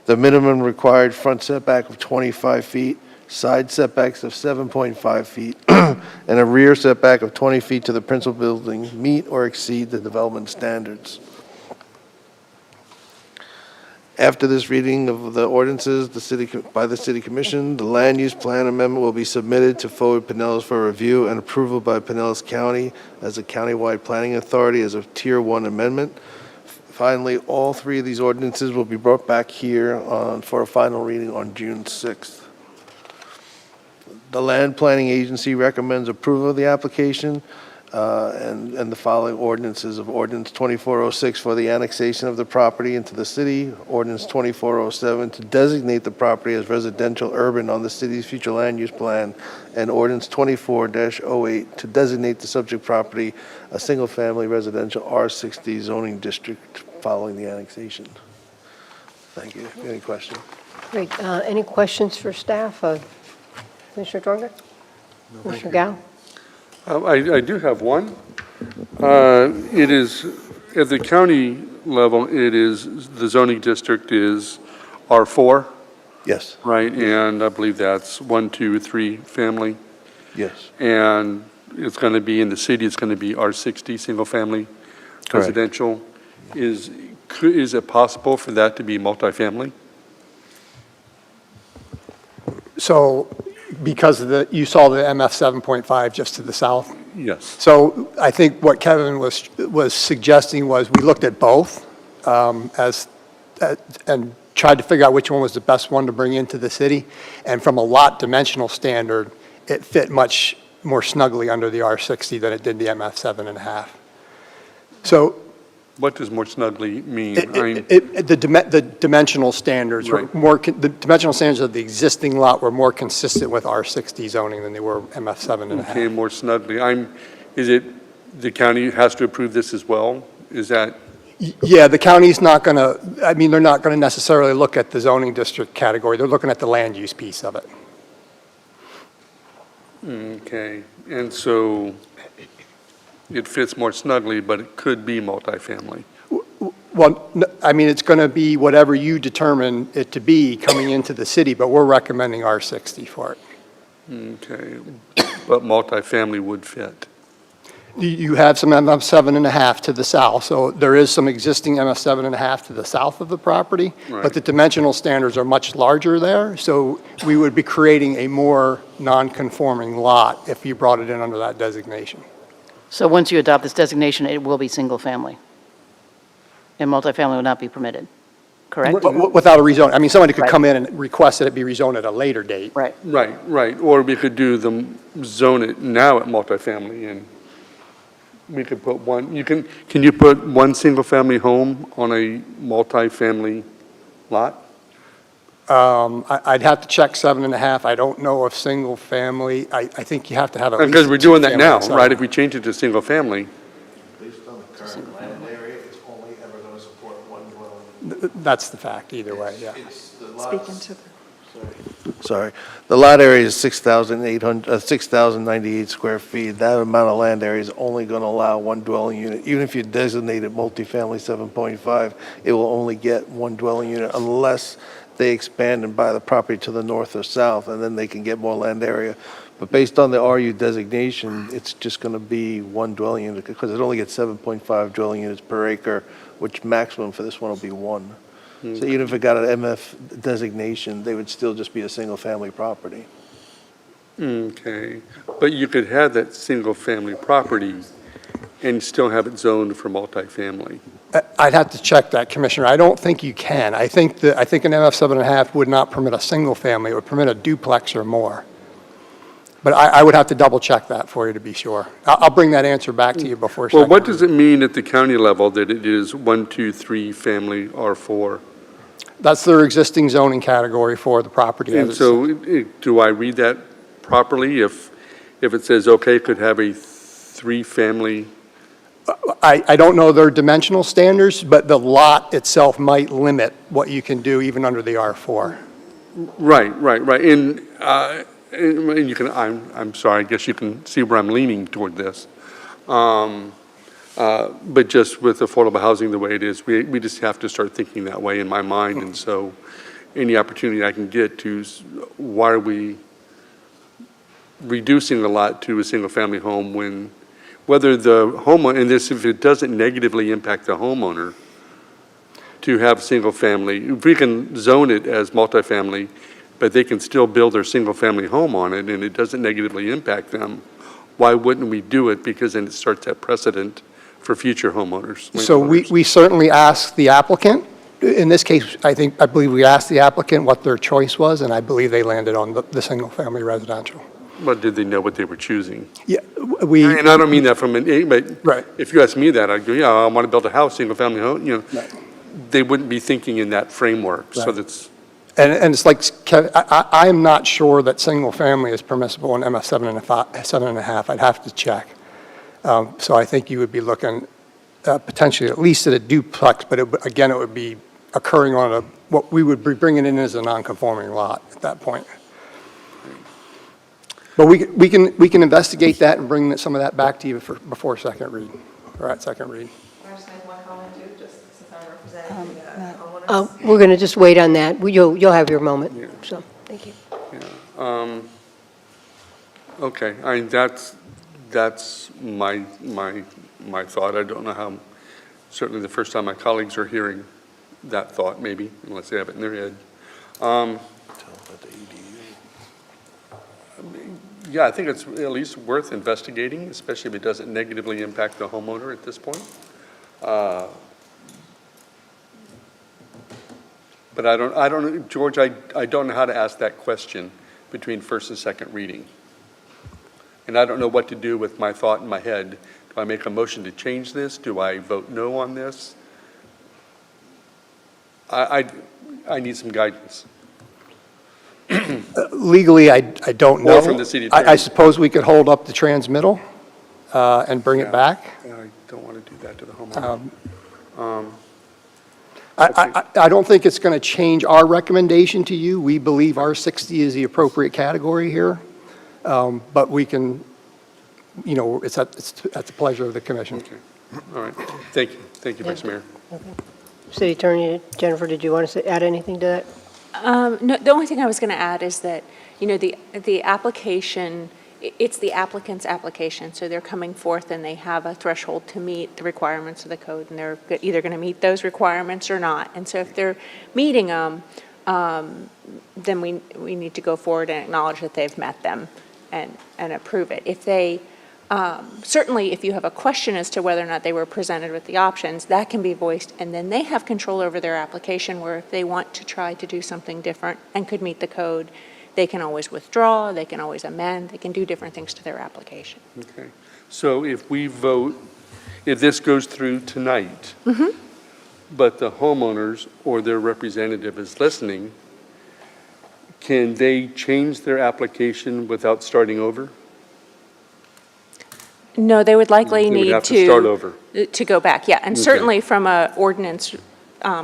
The minimum required front setback of 25 feet, side setbacks of 7.5 feet, and a rear setback of 20 feet to the principal building meet or exceed the development standards. After this reading of the ordinances by the City Commission, the Land Use Plan Amendment will be submitted to Forward Pinellas for review and approval by Pinellas County as a countywide planning authority as a Tier 1 amendment. Finally, all three of these ordinances will be brought back here for a final reading on June 6th. The Land Planning Agency recommends approval of the application and the following ordinances of Ordinance 2406 for the annexation of the property into the city, Ordinance 2407 to designate the property as residential urban on the city's future land use plan, and Ordinance 24-08 to designate the subject property a single-family residential R60 zoning district following the annexation. Thank you. Any questions? Great. Any questions for staff? Commissioner Dorgan? No, Commissioner Gao? I do have one. It is, at the county level, it is, the zoning district is R4, Yes. right? And I believe that's 1, 2, 3 family. Yes. And it's going to be, in the city, it's going to be R60, single-family residential. Is it possible for that to be multifamily? So because of you saw the MF 7.5 just to the south? Yes. So I think what Kevin was suggesting was we looked at both and tried to figure out which one was the best one to bring into the city. And from a lot dimensional standard, it fit much more snugly under the R60 than it did the MF 7.5. So what does more snugly mean? the dimensional standards were more, the dimensional standards of the existing lot were more consistent with R60 zoning than they were MF 7.5. Okay, more snugly. Is it, the county has to approve this as well? Is that? Yeah, the county's not going to, I mean, they're not going to necessarily look at the zoning district category. They're looking at the land use piece of it. Okay, and so it fits more snugly, but it could be multifamily. Well, I mean, it's going to be whatever you determine it to be coming into the city, but we're recommending R60 for it. Okay, but multifamily would fit. You have some MF 7.5 to the south, so there is some existing MF 7.5 to the south of the property, but the dimensional standards are much larger there, so we would be creating a more non-conforming lot if you brought it in under that designation. So once you adopt this designation, it will be single-family, and multifamily will not be permitted, correct? Without a rezone. I mean, somebody could come in and request that it be rezoned at a later date. Right. Right, or we could do zone it now at multifamily, and we could put one, can you put one single-family home on a multifamily lot? I'd have to check 7.5. I don't know if single family, I think you have to have at least. Because we're doing that two now, families, right? If we change it to single family, Based on the current land area, it's only ever going to support one dwelling. That's the fact, either way, yeah. It's the lots. Sorry. The lot area is 6,098 square feet. That amount of land area is only going to allow one dwelling unit. Even if you designate it multifamily 7.5, it will only get one dwelling unit unless they expand and buy the property to the north or south, and then they can get more land area. But based on the RU designation, it's just going to be one dwelling unit because it only gets 7.5 dwelling units per acre, which maximum for this one will be one. So even if it got an MF designation, they would still just be a single-family property. okay. But you could have that single-family property and still have it zoned for multifamily. I'd have to check that, Commissioner. I don't think you can. I think an MF 7.5 would not permit a single family. It would permit a duplex or more. But I would have to double check that for you to be sure. I'll bring that answer back to you before. Well, second what does reading. it mean at the county level that it is 1, 2, 3 family R4? That's their existing zoning category for the property. And so do I read that properly? If it says, okay, could have a 3-family, I don't know their dimensional standards, but the lot itself might limit what you can do even under the R4. right. And you can, I'm sorry, I guess you can see where I'm leaning toward this. But just with affordable housing the way it is, we just have to start thinking that way in my mind. And so any opportunity I can get to, why are we reducing the lot to a single-family home when, whether the homeowner, and this, if it doesn't negatively impact the homeowner, to have single-family, if we can zone it as multifamily, but they can still build their single-family home on it and it doesn't negatively impact them, why wouldn't we do it? Because then it starts that precedent for future homeowners. So we certainly asked the applicant. In this case, I believe we asked the applicant what their choice was, and I believe they landed on the single-family residential. But did they know what they were choosing? Yeah, And I don't mean that from but Right. if you ask me that, I'd go, yeah, I want to build a house, single-family home, They wouldn't be thinking in that framework, so Right. that's. And it's like, I am not sure that single-family is permissible in MF 7.5. I'd have to check. So I think you would be looking potentially at least at a duplex, but again, it would be occurring on what we would be bringing in as a non-conforming lot at that point. But we can investigate that and bring some of that back to you before second read, or at second read. Can I just make one comment too, just since I'm representing the homeowners? We're going to just wait on that. You'll have your moment, so, thank you. Okay, I mean, that's my thought. I don't know how, certainly the first time my colleagues are hearing that thought, maybe, unless they have it in their head. Yeah, I think it's at least worth investigating, especially if it doesn't negatively impact the homeowner at this point. But I don't know, George, I don't know how to ask that question between first and second reading. And I don't know what to do with my thought in my head. Do I make a motion to change this? Do I vote no on this? I need some guidance. Legally, I don't know. Or from the city attorney. I suppose we could hold up the transmittal and bring it back. I don't want to do that to the homeowner. I don't think it's going to change our recommendation to you. We believe R60 is the appropriate category here. But we can, it's at the pleasure of the commission. Okay. All right. Thank you. Thank you, Vice Mayor. City Attorney Jennifer, did you want to add anything to that? No, the only thing I was going to add is that, the application, it's the applicant's application, so they're coming forth and they have a threshold to meet the requirements of the code, and they're either going to meet those requirements or not. And so if they're meeting them, then we need to go forward and acknowledge that they've met them and approve it. If they, certainly if you have a question as to whether or not they were presented with the options, that can be voiced, and then they have control over their application, where if they want to try to do something different and could meet the code, they can always withdraw, they can always amend, they can do different things to their application. Okay. So if we vote, if this goes through tonight, but the homeowners or their representative is listening, can they change their application without starting over? No, they would likely They would need have to start over. to go back, yeah. And Okay. certainly from a ordinance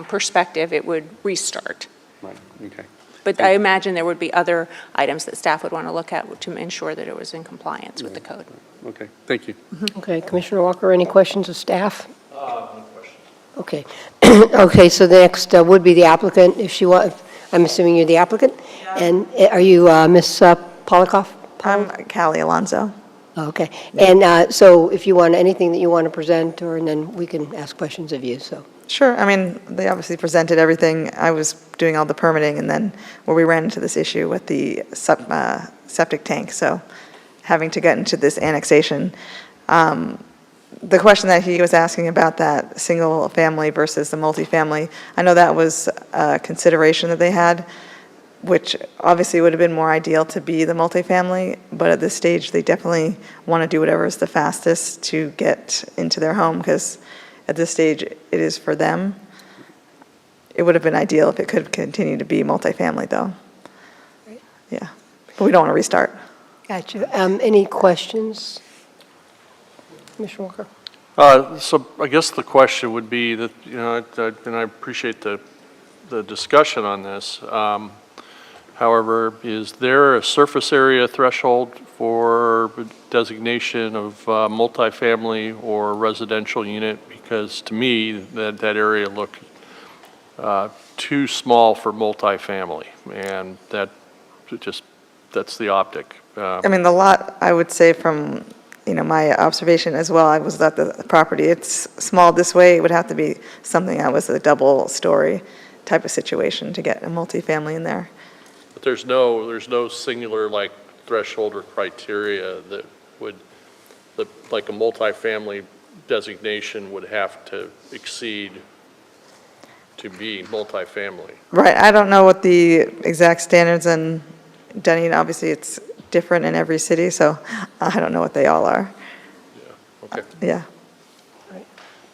perspective, it would restart. Right, okay. But I imagine there would be other items that staff would want to look at to ensure that it was in compliance with the code. Okay, thank you. Okay, Commissioner Walker, any questions of staff? No question. Okay. Okay, so the next would be the applicant, if she was, I'm assuming you're the applicant? And are you Ms. Polikoff? I'm Callie Alonso. Okay, and so if you want anything that you want to present, or, and then we can ask questions of you, so. Sure, I mean, they obviously presented everything. I was doing all the permitting, and then where we ran into this issue with the septic tank, so having to get into this annexation. The question that he was asking about that single family versus the multifamily, I know that was a consideration that they had, which obviously would have been more ideal to be the multifamily, but at this stage, they definitely want to do whatever is the fastest to get into their home, because at this stage, it is for them. It would have been ideal if it could continue to be multifamily, though. Yeah, but we don't want to restart. Gotcha. Any questions? Commissioner Walker? So I guess the question would be that, you know, and I appreciate the discussion on this. However, is there a surface area threshold for designation of multifamily or residential unit? Because to me, that area looked too small for multifamily, and that's the optic. I mean, the lot, I would say from, you know, my observation as well, I was at the property, it's small this way, it would have to be something that was a double-story type of situation to get a multifamily in there. But there's no singular like threshold or criteria that would, like a multifamily designation would have to exceed to be multifamily. Right, I don't know what the exact standards in Dunedin, obviously it's different in every city, so I don't know what they all are. Okay. Yeah.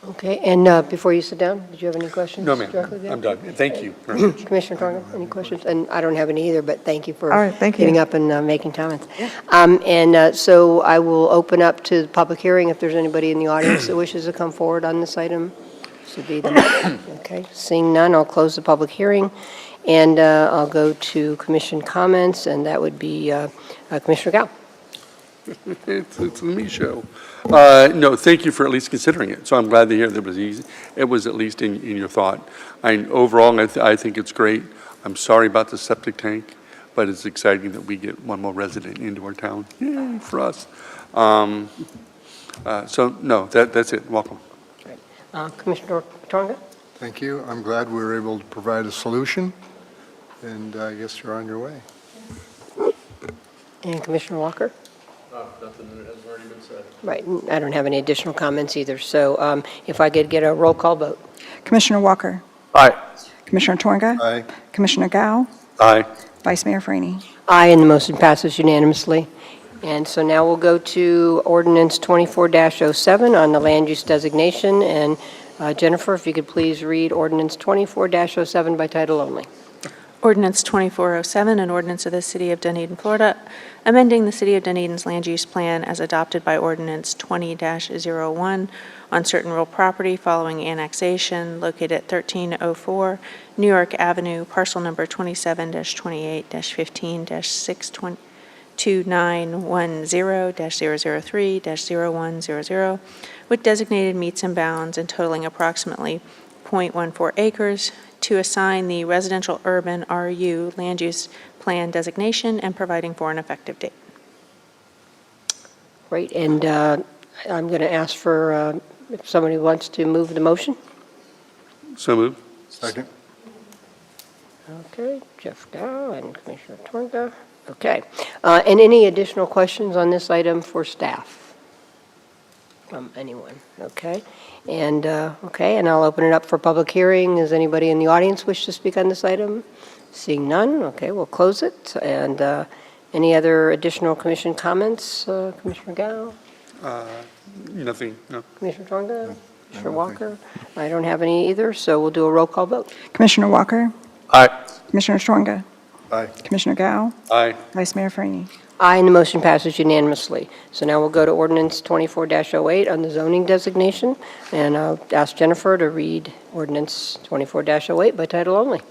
Okay, and before you sit down, did you have any questions? No, ma'am, directly there? I'm done. Thank you very much. Commissioner Tonga, any questions? And I don't have any either, but thank you for All right, thank you. getting up and making comments. So I will open up to the public hearing if there's anybody in the audience that wishes to come forward on this item. This would be the, okay, seeing none, I'll close the public hearing, and I'll go to commission comments, and that would be Commissioner Gao. It's a me show. No, thank you for at least considering it. So I'm glad to hear that it was at least in your thought. Overall, I think it's great. I'm sorry about the septic tank, but it's exciting that we get one more resident into our town. Yay, for us. So, no, that's it. Welcome. Commissioner Tonga? Thank you. I'm glad we were able to provide a solution, and I guess you're on your way. And Commissioner Walker? Nothing that hasn't already been said. Right, I don't have any additional comments either, so if I could get a roll call vote. Commissioner Walker? Aye. Commissioner Tonga? Aye. Commissioner Gao? Aye. Vice Mayor Franey? Aye, and the motion passes unanimously. And so now we'll go to ordinance 24-07 on the land use designation. And Jennifer, if you could please read ordinance 24-07 by title only. Ordinance 2407, an ordinance of the City of Dunedin, Florida, amending the City of Dunedin's land use plan as adopted by ordinance 20-01 on certain real property following annexation located at 1304 New York Avenue, parcel number 27-28-15-62910-003-0100, with designated meets and bounds and totaling approximately 0.14 acres, to assign the residential urban RU land use plan designation and providing for an effective date. Great, and I'm going to ask for if somebody wants to move the motion. So moved. Second. Okay, Jeff Dow and Commissioner Tonga. Okay, and any additional questions on this item for staff? From anyone? Okay, and I'll open it up for public hearing. Does anybody in the audience wish to speak on this item? Seeing none, okay, we'll close it. And any other additional commission comments? Commissioner Gao? Nothing, no. Commissioner Tonga? Commissioner Walker? I don't have any either, so we'll do a roll call vote. Commissioner Walker? Aye. Commissioner Tonga? Aye. Commissioner Gao, Aye. Vice Mayor Franey. Aye, and the motion passes unanimously. So now we'll go to ordinance 24-08 on the zoning designation, and I'll ask Jennifer to read ordinance 24-08 by title only.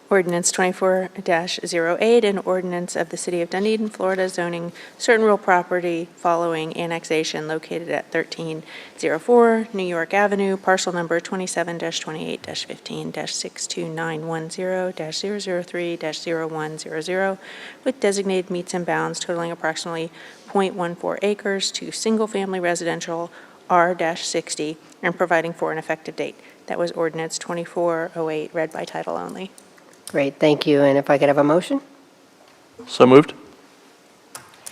Ordinance 24-08, an ordinance of the City of Dunedin, Florida, zoning certain real property following annexation located at 1304 New York Avenue, parcel number 27-28-15-62910-003-0100, with designated meets and bounds totaling approximately .14 acres to single-family residential R-60, and providing for an effective date. That was ordinance 2408, read by title only. Great, thank you. And if I could have a motion? So moved?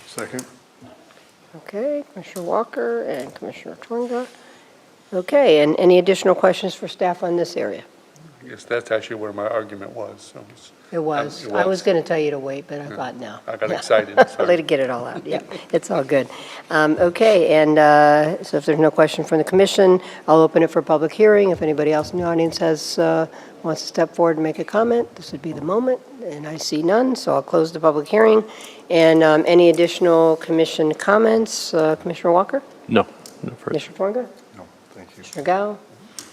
Second. Okay, Commissioner Walker and Commissioner Twanga. Okay, and any additional questions for staff on this area? Yes, that's actually where my argument was. So It was. It I was was. going to tell you to wait, but I thought no. I got excited. I'll let it get it all out. Yeah, it's all good. Okay, and so if there's no question from the commission, I'll open it for public hearing. If anybody else in the audience wants to step forward and make a comment, this would be the moment, and I see none, so I'll close the public hearing. And any additional commission comments? Commissioner Walker? No. No further. Commissioner Twanga? No, thank you. Commissioner Gao?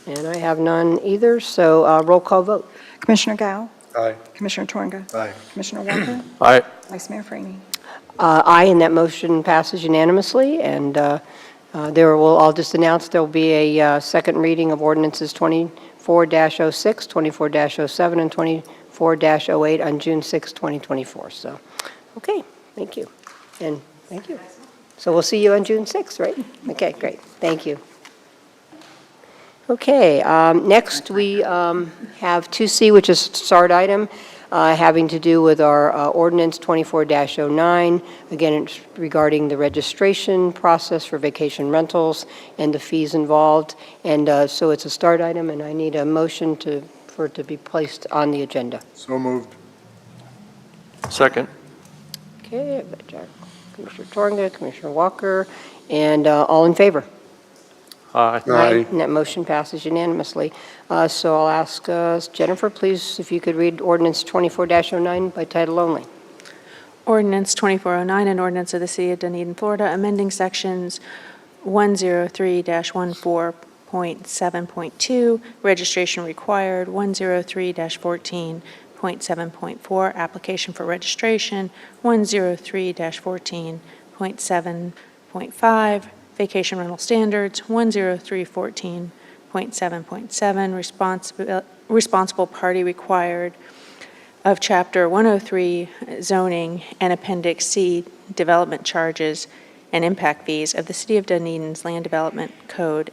And I have none either, so roll call vote. Commissioner Gao, Aye. Commissioner Twanga, Aye. Commissioner Walker, Aye. Vice Mayor Franey. Aye, and that motion passes unanimously. And I'll just announce there will be a second reading of ordinances 24-06, 24-07, and 24-08 on June 6, 2024. So, okay, thank you. And thank you. So we'll see you on June 6th, right? Okay, great. Thank you. Okay, next we have 2C, which is a start item having to do with our ordinance 24-09. Again, it's regarding the registration process for vacation rentals and the fees involved. And so it's a start item, and I need a motion for it to be placed on the agenda. So moved. Second? Okay, I've got Commissioner Torga, Commissioner Walker, and all in favor? Aye. Aye. And that motion passes unanimously. So I'll ask Jennifer, please, if you could read ordinance 24-09 by title only. Ordinance 2409, an ordinance of the City of Dunedin, Florida, amending sections 103-14.7.2, registration required, 103-14.7.4, application for registration, 103-14.7.5, vacation rental standards, 103-14.7.7, responsible party required of Chapter 103 zoning and Appendix C development charges and impact fees of the City of Dunedin's Land Development Code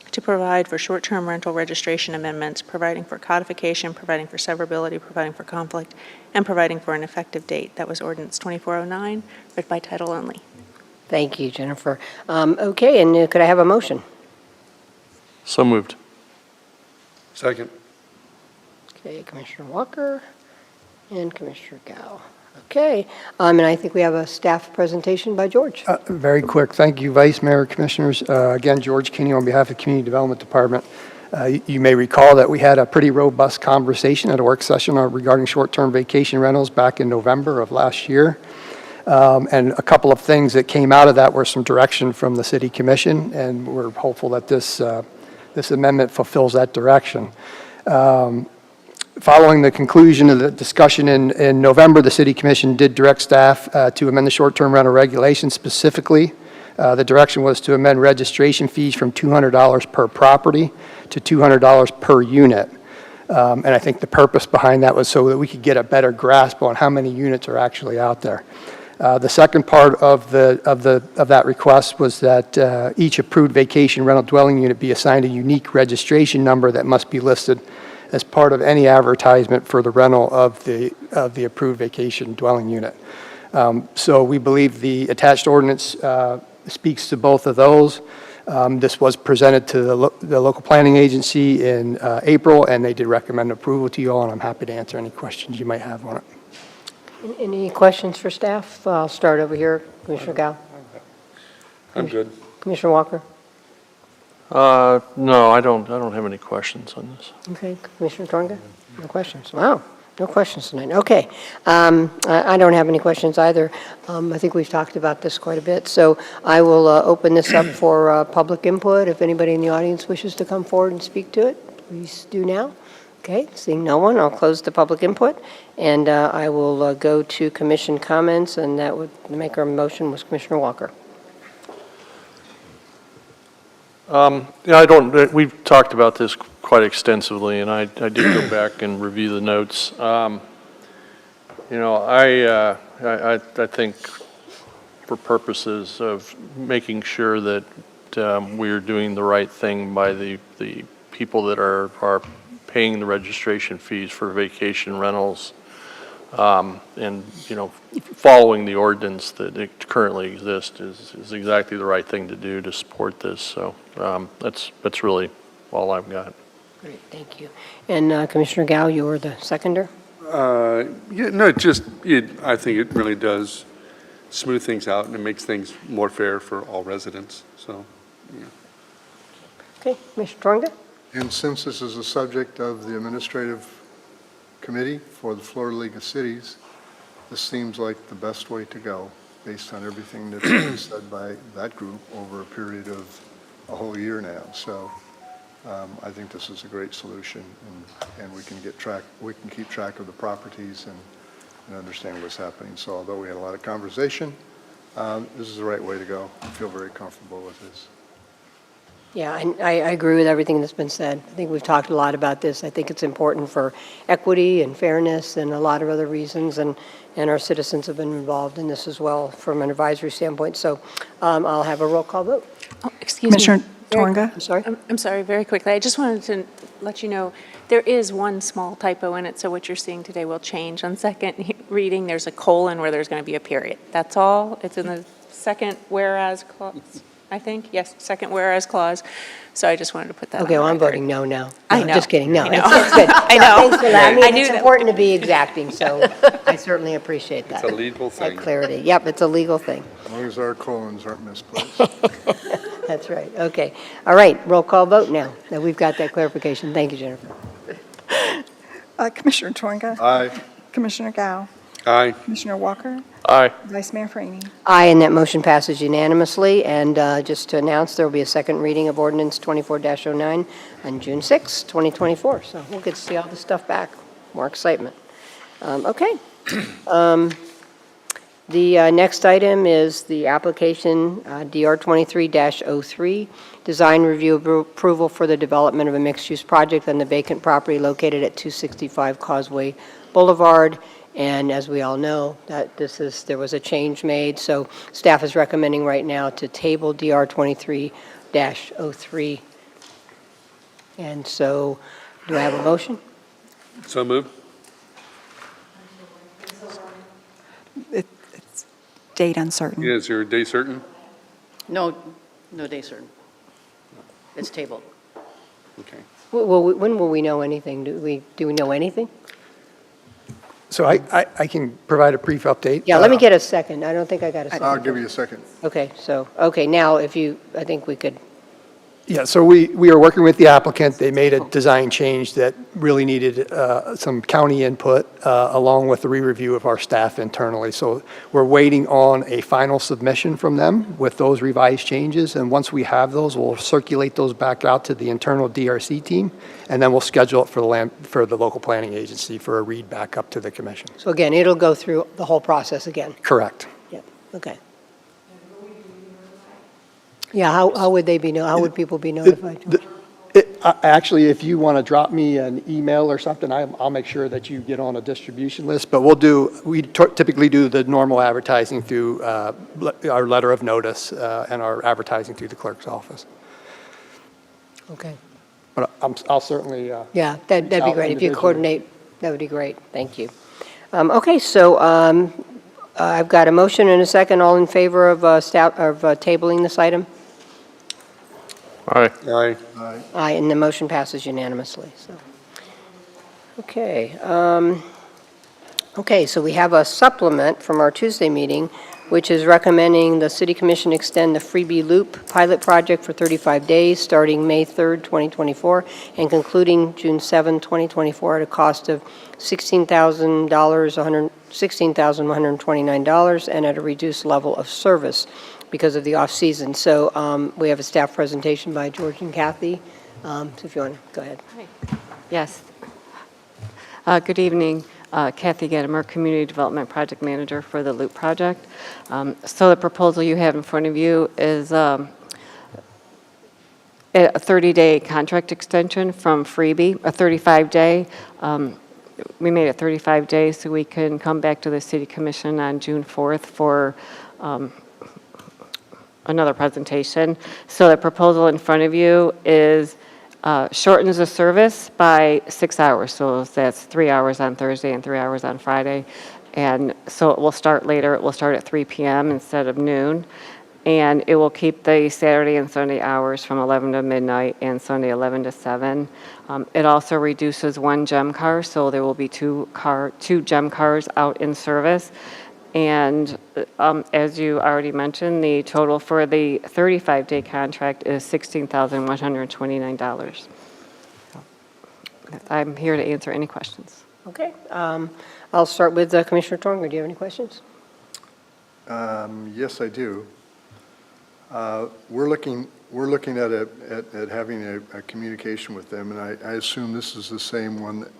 to provide for short-term rental registration amendments, providing for codification, providing for severability, providing for conflict, and providing for an effective date. That was Ordinance 2409, read by title only. Thank you, Jennifer. Okay, and could I have a motion? So moved. Second. Okay, Commissioner Walker and Commissioner Gao. Okay, and I think we have a staff presentation by George. Very quick. Thank you, Vice Mayor, Commissioners. Again, George Kinney on behalf of the Community Development Department. You may recall that we had a pretty robust conversation at a work session regarding short-term vacation rentals back in November of last year. And a couple of things that came out of that were some direction from the City Commission, and we're hopeful that this amendment fulfills that direction. Following the conclusion of the discussion in November, the City Commission did direct staff to amend the short-term rental regulations specifically. The direction was to amend registration fees from $200 per property to $200 per unit. And I think the purpose behind that was so that we could get a better grasp on how many units are actually out there. The second part of that request was that each approved vacation rental dwelling unit be assigned a unique registration number that must be listed as part of any advertisement for the rental of the approved vacation dwelling unit. So we believe the attached ordinance speaks to both of those. This was presented to the local planning agency in April, and they did recommend approval to you all, and I'm happy to answer any questions you might have on it. Any questions for staff? I'll start over here. Commissioner Gao? I'm good. Commissioner Walker? No, I don't have any questions on this. Okay. Commissioner Torga? No questions. Wow. No questions tonight. Okay. I don't have any questions either. I think we've talked about this quite a bit. So I will open this up for public input. If anybody in the audience wishes to come forward and speak to it, please do now. Okay, seeing no one, I'll close the public input, and I will go to commission comments, and that would make our motion was Commissioner Walker. Yeah, we've talked about this quite extensively, and I did go back and review the notes. You know, I think for purposes of making sure that we're doing the right thing by the people that are paying the registration fees for vacation rentals, and, you know, following the ordinance that currently exists is exactly the right thing to do to support this. So that's really all I've got. Great, thank you. And Commissioner Gao, you were the seconder? Yeah, no, I think it really does smooth things out, and it makes things more fair for all residents, so, yeah. Okay, Commissioner Tornga? And since this is a subject of the administrative committee for the Florida League of Cities, this seems like the best way to go, based on everything that's been said by that group over a period of a whole year now. So I think this is a great solution, and we can keep track of the properties and understand what's happening. So although we had a lot of conversation, this is the right way to go. I feel very comfortable with this. Yeah, and I agree with everything that's been said. I think we've talked a lot about this. I think it's important for equity and fairness and a lot of other reasons, and our citizens have been involved in this as well from an advisory standpoint. So I'll have a roll call vote. Oh, excuse me. Commissioner Tornga? I'm sorry? I'm sorry, very quickly. I just wanted to let you know, there is one small typo in it, so what you're seeing today will change. On second reading, there's a colon where there's going to be a period. That's all. It's in the second whereas clause, I think. Yes, second whereas clause. So I just wanted to put that on Okay, well, I'm the record. voting no now. I No, know. Just kidding, no. I know. It's good. I know. Thanks for that. I mean, I knew it's that. important to be exacting, so I certainly appreciate that. It's a legal thing. That clarity. Yep, it's a legal thing. As long as our colons aren't misplaced. That's right, okay. All right, roll call vote now, that we've got that clarification. Thank you, Jennifer. Commissioner Tornga? Aye. Commissioner Gao? Aye. Commissioner Walker? Aye. Vice Mayor Frainie? Aye, and that motion passes unanimously. And just to announce, there will be a second reading of ordinance 24-09 on June 6, 2024. So we'll get to see all this stuff back. More excitement. Okay. The next item is the application DR 23-03, design review approval for the development of a mixed-use project on the vacant property located at 265 Causeway Boulevard. And as we all know, that there was a change made, so staff is recommending right now to table DR 23-03. And so, do I have a motion? So moved. It's date uncertain. Yeah, is your day certain? No day certain. It's tabled. Okay. Well, when will we know anything? Do we know anything? So I can provide a brief update. Yeah, let me get a second. I don't think I got a second. I'll give you a second. Okay, so, now I think we could, Yeah, so we are working with the applicant. They made a design change that really needed some county input along with the re-review of our staff internally. So we're waiting on a final submission from them with those revised changes. And once we have those, we'll circulate those back out to the internal DRC team. And then we'll schedule it for the local planning agency for a read back up to the commission. so again, it'll go through the whole process again. Correct. Yep, okay. Yeah, how would they be, how would people be notified? Actually, if you want to drop me an email or something, I'll make sure that you get on a distribution list. But we typically do the normal advertising through our letter of notice and our advertising through the clerk's office. Okay. But I'll certainly. Yeah, that'd be out great. If you individually. coordinate, that would be great. Thank you. Okay, so I've got a motion and a second. All in favor of tabling this item? Aye. Aye. Aye, and the motion passes unanimously, so. Okay. Okay, so we have a supplement from our Tuesday meeting which is recommending the City Commission extend the Freebie Loop pilot project for 35 days, starting May 3rd, 2024, and concluding June 7, 2024, at a cost of $16,129, and at a reduced level of service because of the off-season. So we have a staff presentation by George and Kathy. So if you want to go ahead. Yes. Good evening. Kathy Gettimer, Community Development Project Manager for the Loop Project. So the proposal you have in front of you is a 30-day contract extension from Freebie, a 35-day. We made it 35 days so we can come back to the City Commission on June 4th for another presentation. So the proposal in front of you is shortens the service by 6 hours. So that's 3 hours on Thursday and 3 hours on Friday. And so it will start later. It will start at 3 p.m. instead of noon. And it will keep the Saturday and Sunday hours from 11 to midnight and Sunday 11 to 7. It also reduces one gem car, so there will be two gem cars out in service. And as you already mentioned, the total for the 35-day contract is $16,129. I'm here to answer any questions. Okay. I'll start with Commissioner Tornger. Do you have any questions? Yes, I do. We're looking at having a communication with them, and I assume this is the same one that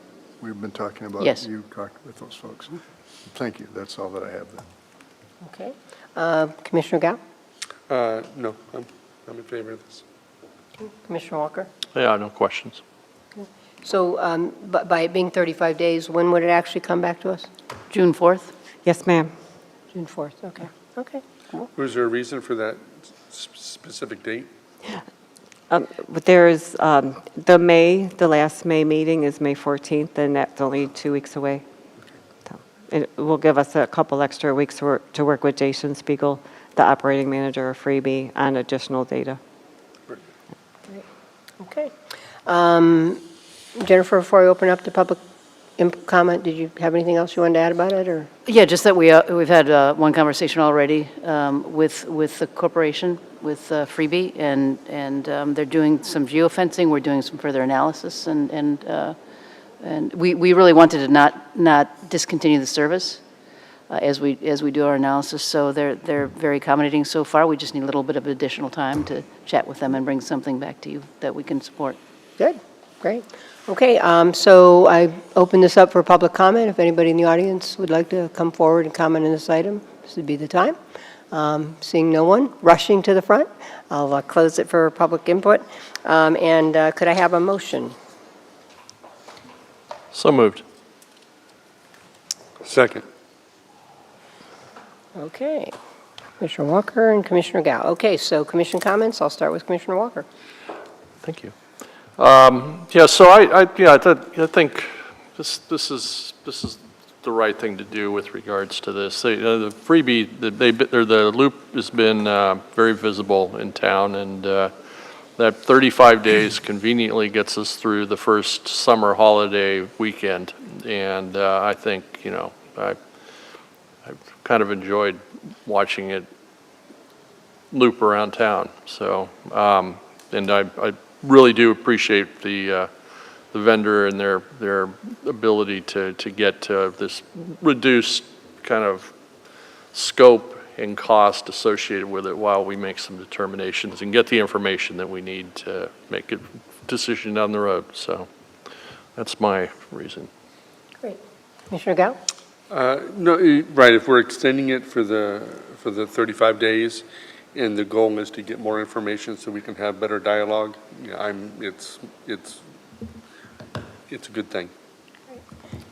we've been talking about. Yes. You talked with those folks. Thank you. That's all that I have then. Okay. Commissioner Gao? No, I'm in favor of this. Commissioner Walker? Yeah, no questions. So by it being 35 days, when would it actually come back to us? June 4th? Yes, ma'am. June 4th, okay. Okay. Was there a reason for that specific date? But there's the last May meeting is May 14th, and that's only 2 weeks away. So it will give us a couple extra weeks to work with Jason Spiegel, the operating manager of Freebie, on additional data. Okay. Jennifer, before I open up to public comment, did you have anything else you wanted to add about it, or? Yeah, just that we've had one conversation already with the corporation, with Freebie, and they're doing some geofencing. We're doing some further analysis, and we really wanted to not discontinue the service as we do our analysis. So they're very accommodating so far. We just need a little bit of additional time to chat with them and bring something back to you that we can support. Good, great. Okay, so I open this up for public comment. If anybody in the audience would like to come forward and comment on this item, this would be the time. Seeing no one rushing to the front, I'll close it for public input. And could I have a motion? So moved. Second. Okay. Commissioner Walker and Commissioner Gao. Okay, so commission comments. I'll start with Commissioner Walker. Thank you. Yeah, so I think this is the right thing to do with regards to this. The Freebie, the loop has been very visible in town, and that 35 days conveniently gets us through the first summer holiday weekend. And I think, I've kind of enjoyed watching it loop around town. So, and I really do appreciate the vendor and their ability to get to this reduced kind of scope and cost associated with it while we make some determinations and get the information that we need to make a decision down the road. So that's my reason. Great. Commissioner Gao? No, right, if we're extending it for the 35 days, and the goal is to get more information so we can have better dialogue, it's a good thing.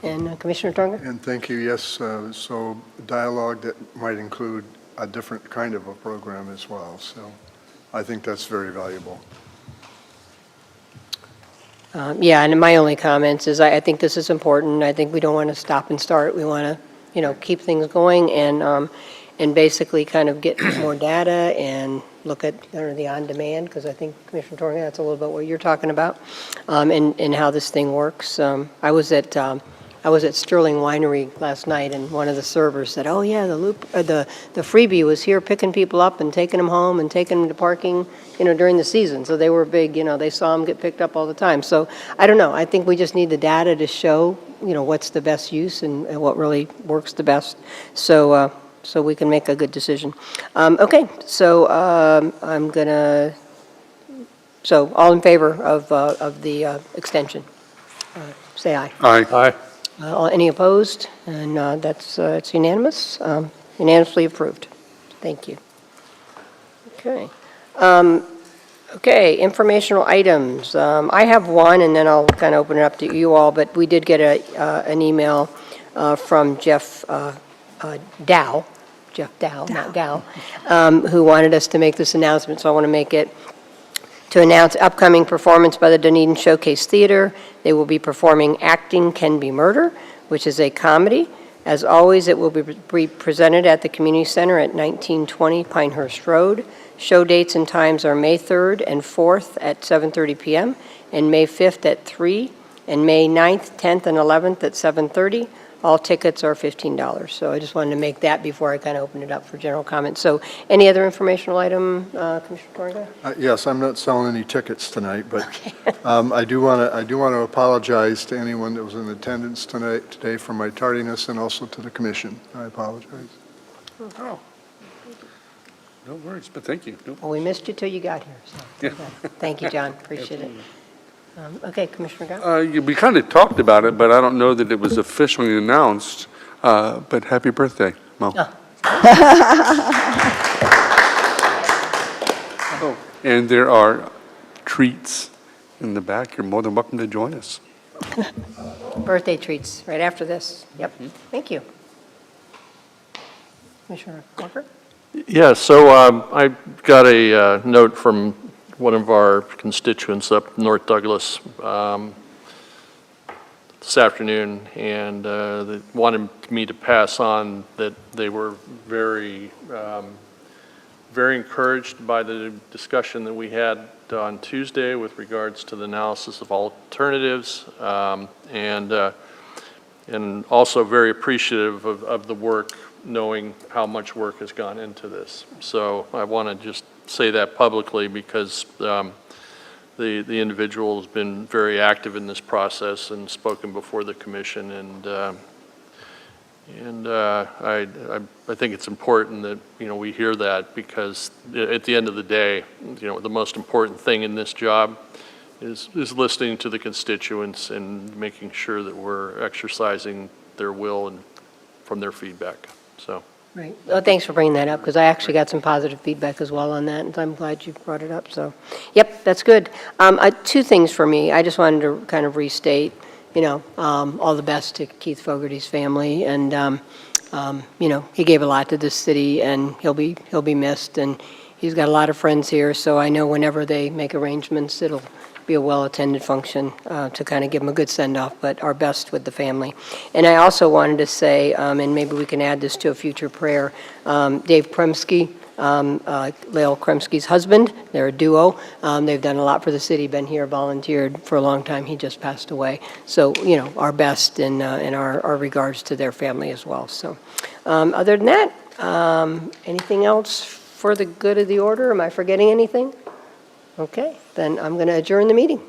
And Commissioner Tornger? And thank you. Yes, so dialogue that might include a different kind of a program as well. So I think that's very valuable. Yeah, and my only comments is I think this is important. I think we don't want to stop and start. We want to, keep things going and basically kind of get more data and look at the on-demand, because I think, Commissioner Tornger, that's a little bit what you're talking about, and how this thing works. I was at I was at Sterling Winery last night, and one of the servers said, "Oh yeah, the freebie was here picking people up and taking them home and taking them to parking, during the season." So they were big. They saw them get picked up all the time. So I don't know. I think we just need the data to show, what's the best use and what really works the best. So we can make a good decision. Okay, so I'm gonna. So all in favor of the extension? Say aye. Aye. Any opposed? And it's unanimous, unanimously approved. Thank you. Okay. Okay, informational items. I have one, and then I'll kind of open it up to you all, but we did get an email from Jeff Dow, not Dow, who wanted us to make this announcement, so I want to make it. To announce upcoming performance by the Dunedin Showcase Theater. They will be performing Acting Can Be Murder, which is a comedy. As always, it will be presented at the Community Center at 1920 Pinehurst Road. Show dates and times are May 3rd and 4th at 7:30 p.m., and May 5th at 3, and May 9th, 10th, and 11th at 7:30. All tickets are $15. So I just wanted to make that before I kind of open it up for general comment. So any other informational item, Commissioner Torga? Yes, I'm not selling any tickets tonight, but I do want to apologize to anyone that was in attendance today for my tardiness, and also to the commission. I apologize. Oh. No worries, but thank you. Well, we missed you till you got here. So Yeah. Thank you, John. Appreciate it. Okay, Commissioner Gao? We kind of talked about it, but I don't know that it was officially announced. But happy birthday, Mo. Oh, and there are treats in the back. You're more than welcome to join us. Birthday treats right after this. Yep. Thank you. Commissioner Walker? Yeah, so I got a note from one of our constituents up North Douglas this afternoon, and they wanted me to pass on that they were very, very encouraged by the discussion that we had on Tuesday with regards to the analysis of alternatives, and also very appreciative of the work, knowing how much work has gone into this. So I want to just say that publicly, because the individual has been very active in this process and spoken before the commission, and I think it's important that we hear that, because at the end of the day, the most important thing in this job is listening to the constituents and making sure that we're exercising their will and from their feedback. So. Right. Well, thanks for bringing that up, because I actually got some positive feedback as well on that, and I'm glad you brought it up. So, yep, that's good. Two things for me. I just wanted to kind of restate, all the best to Keith Fogarty's family, and he gave a lot to this city, and he'll be missed, and he's got a lot of friends here. So I know whenever they make arrangements, it'll be a well-attended function to kind of give him a good send-off, but our best with the family. And I also wanted to say, and maybe we can add this to a future prayer, Dave Kremsky, Lael Kremsky's husband, they're a duo. They've done a lot for the city, been here, volunteered for a long time. He just passed away. So, our best and our regards to their family as well. So, other than that, anything else for the good of the order? Am I forgetting anything? Okay, then I'm going to adjourn the meeting.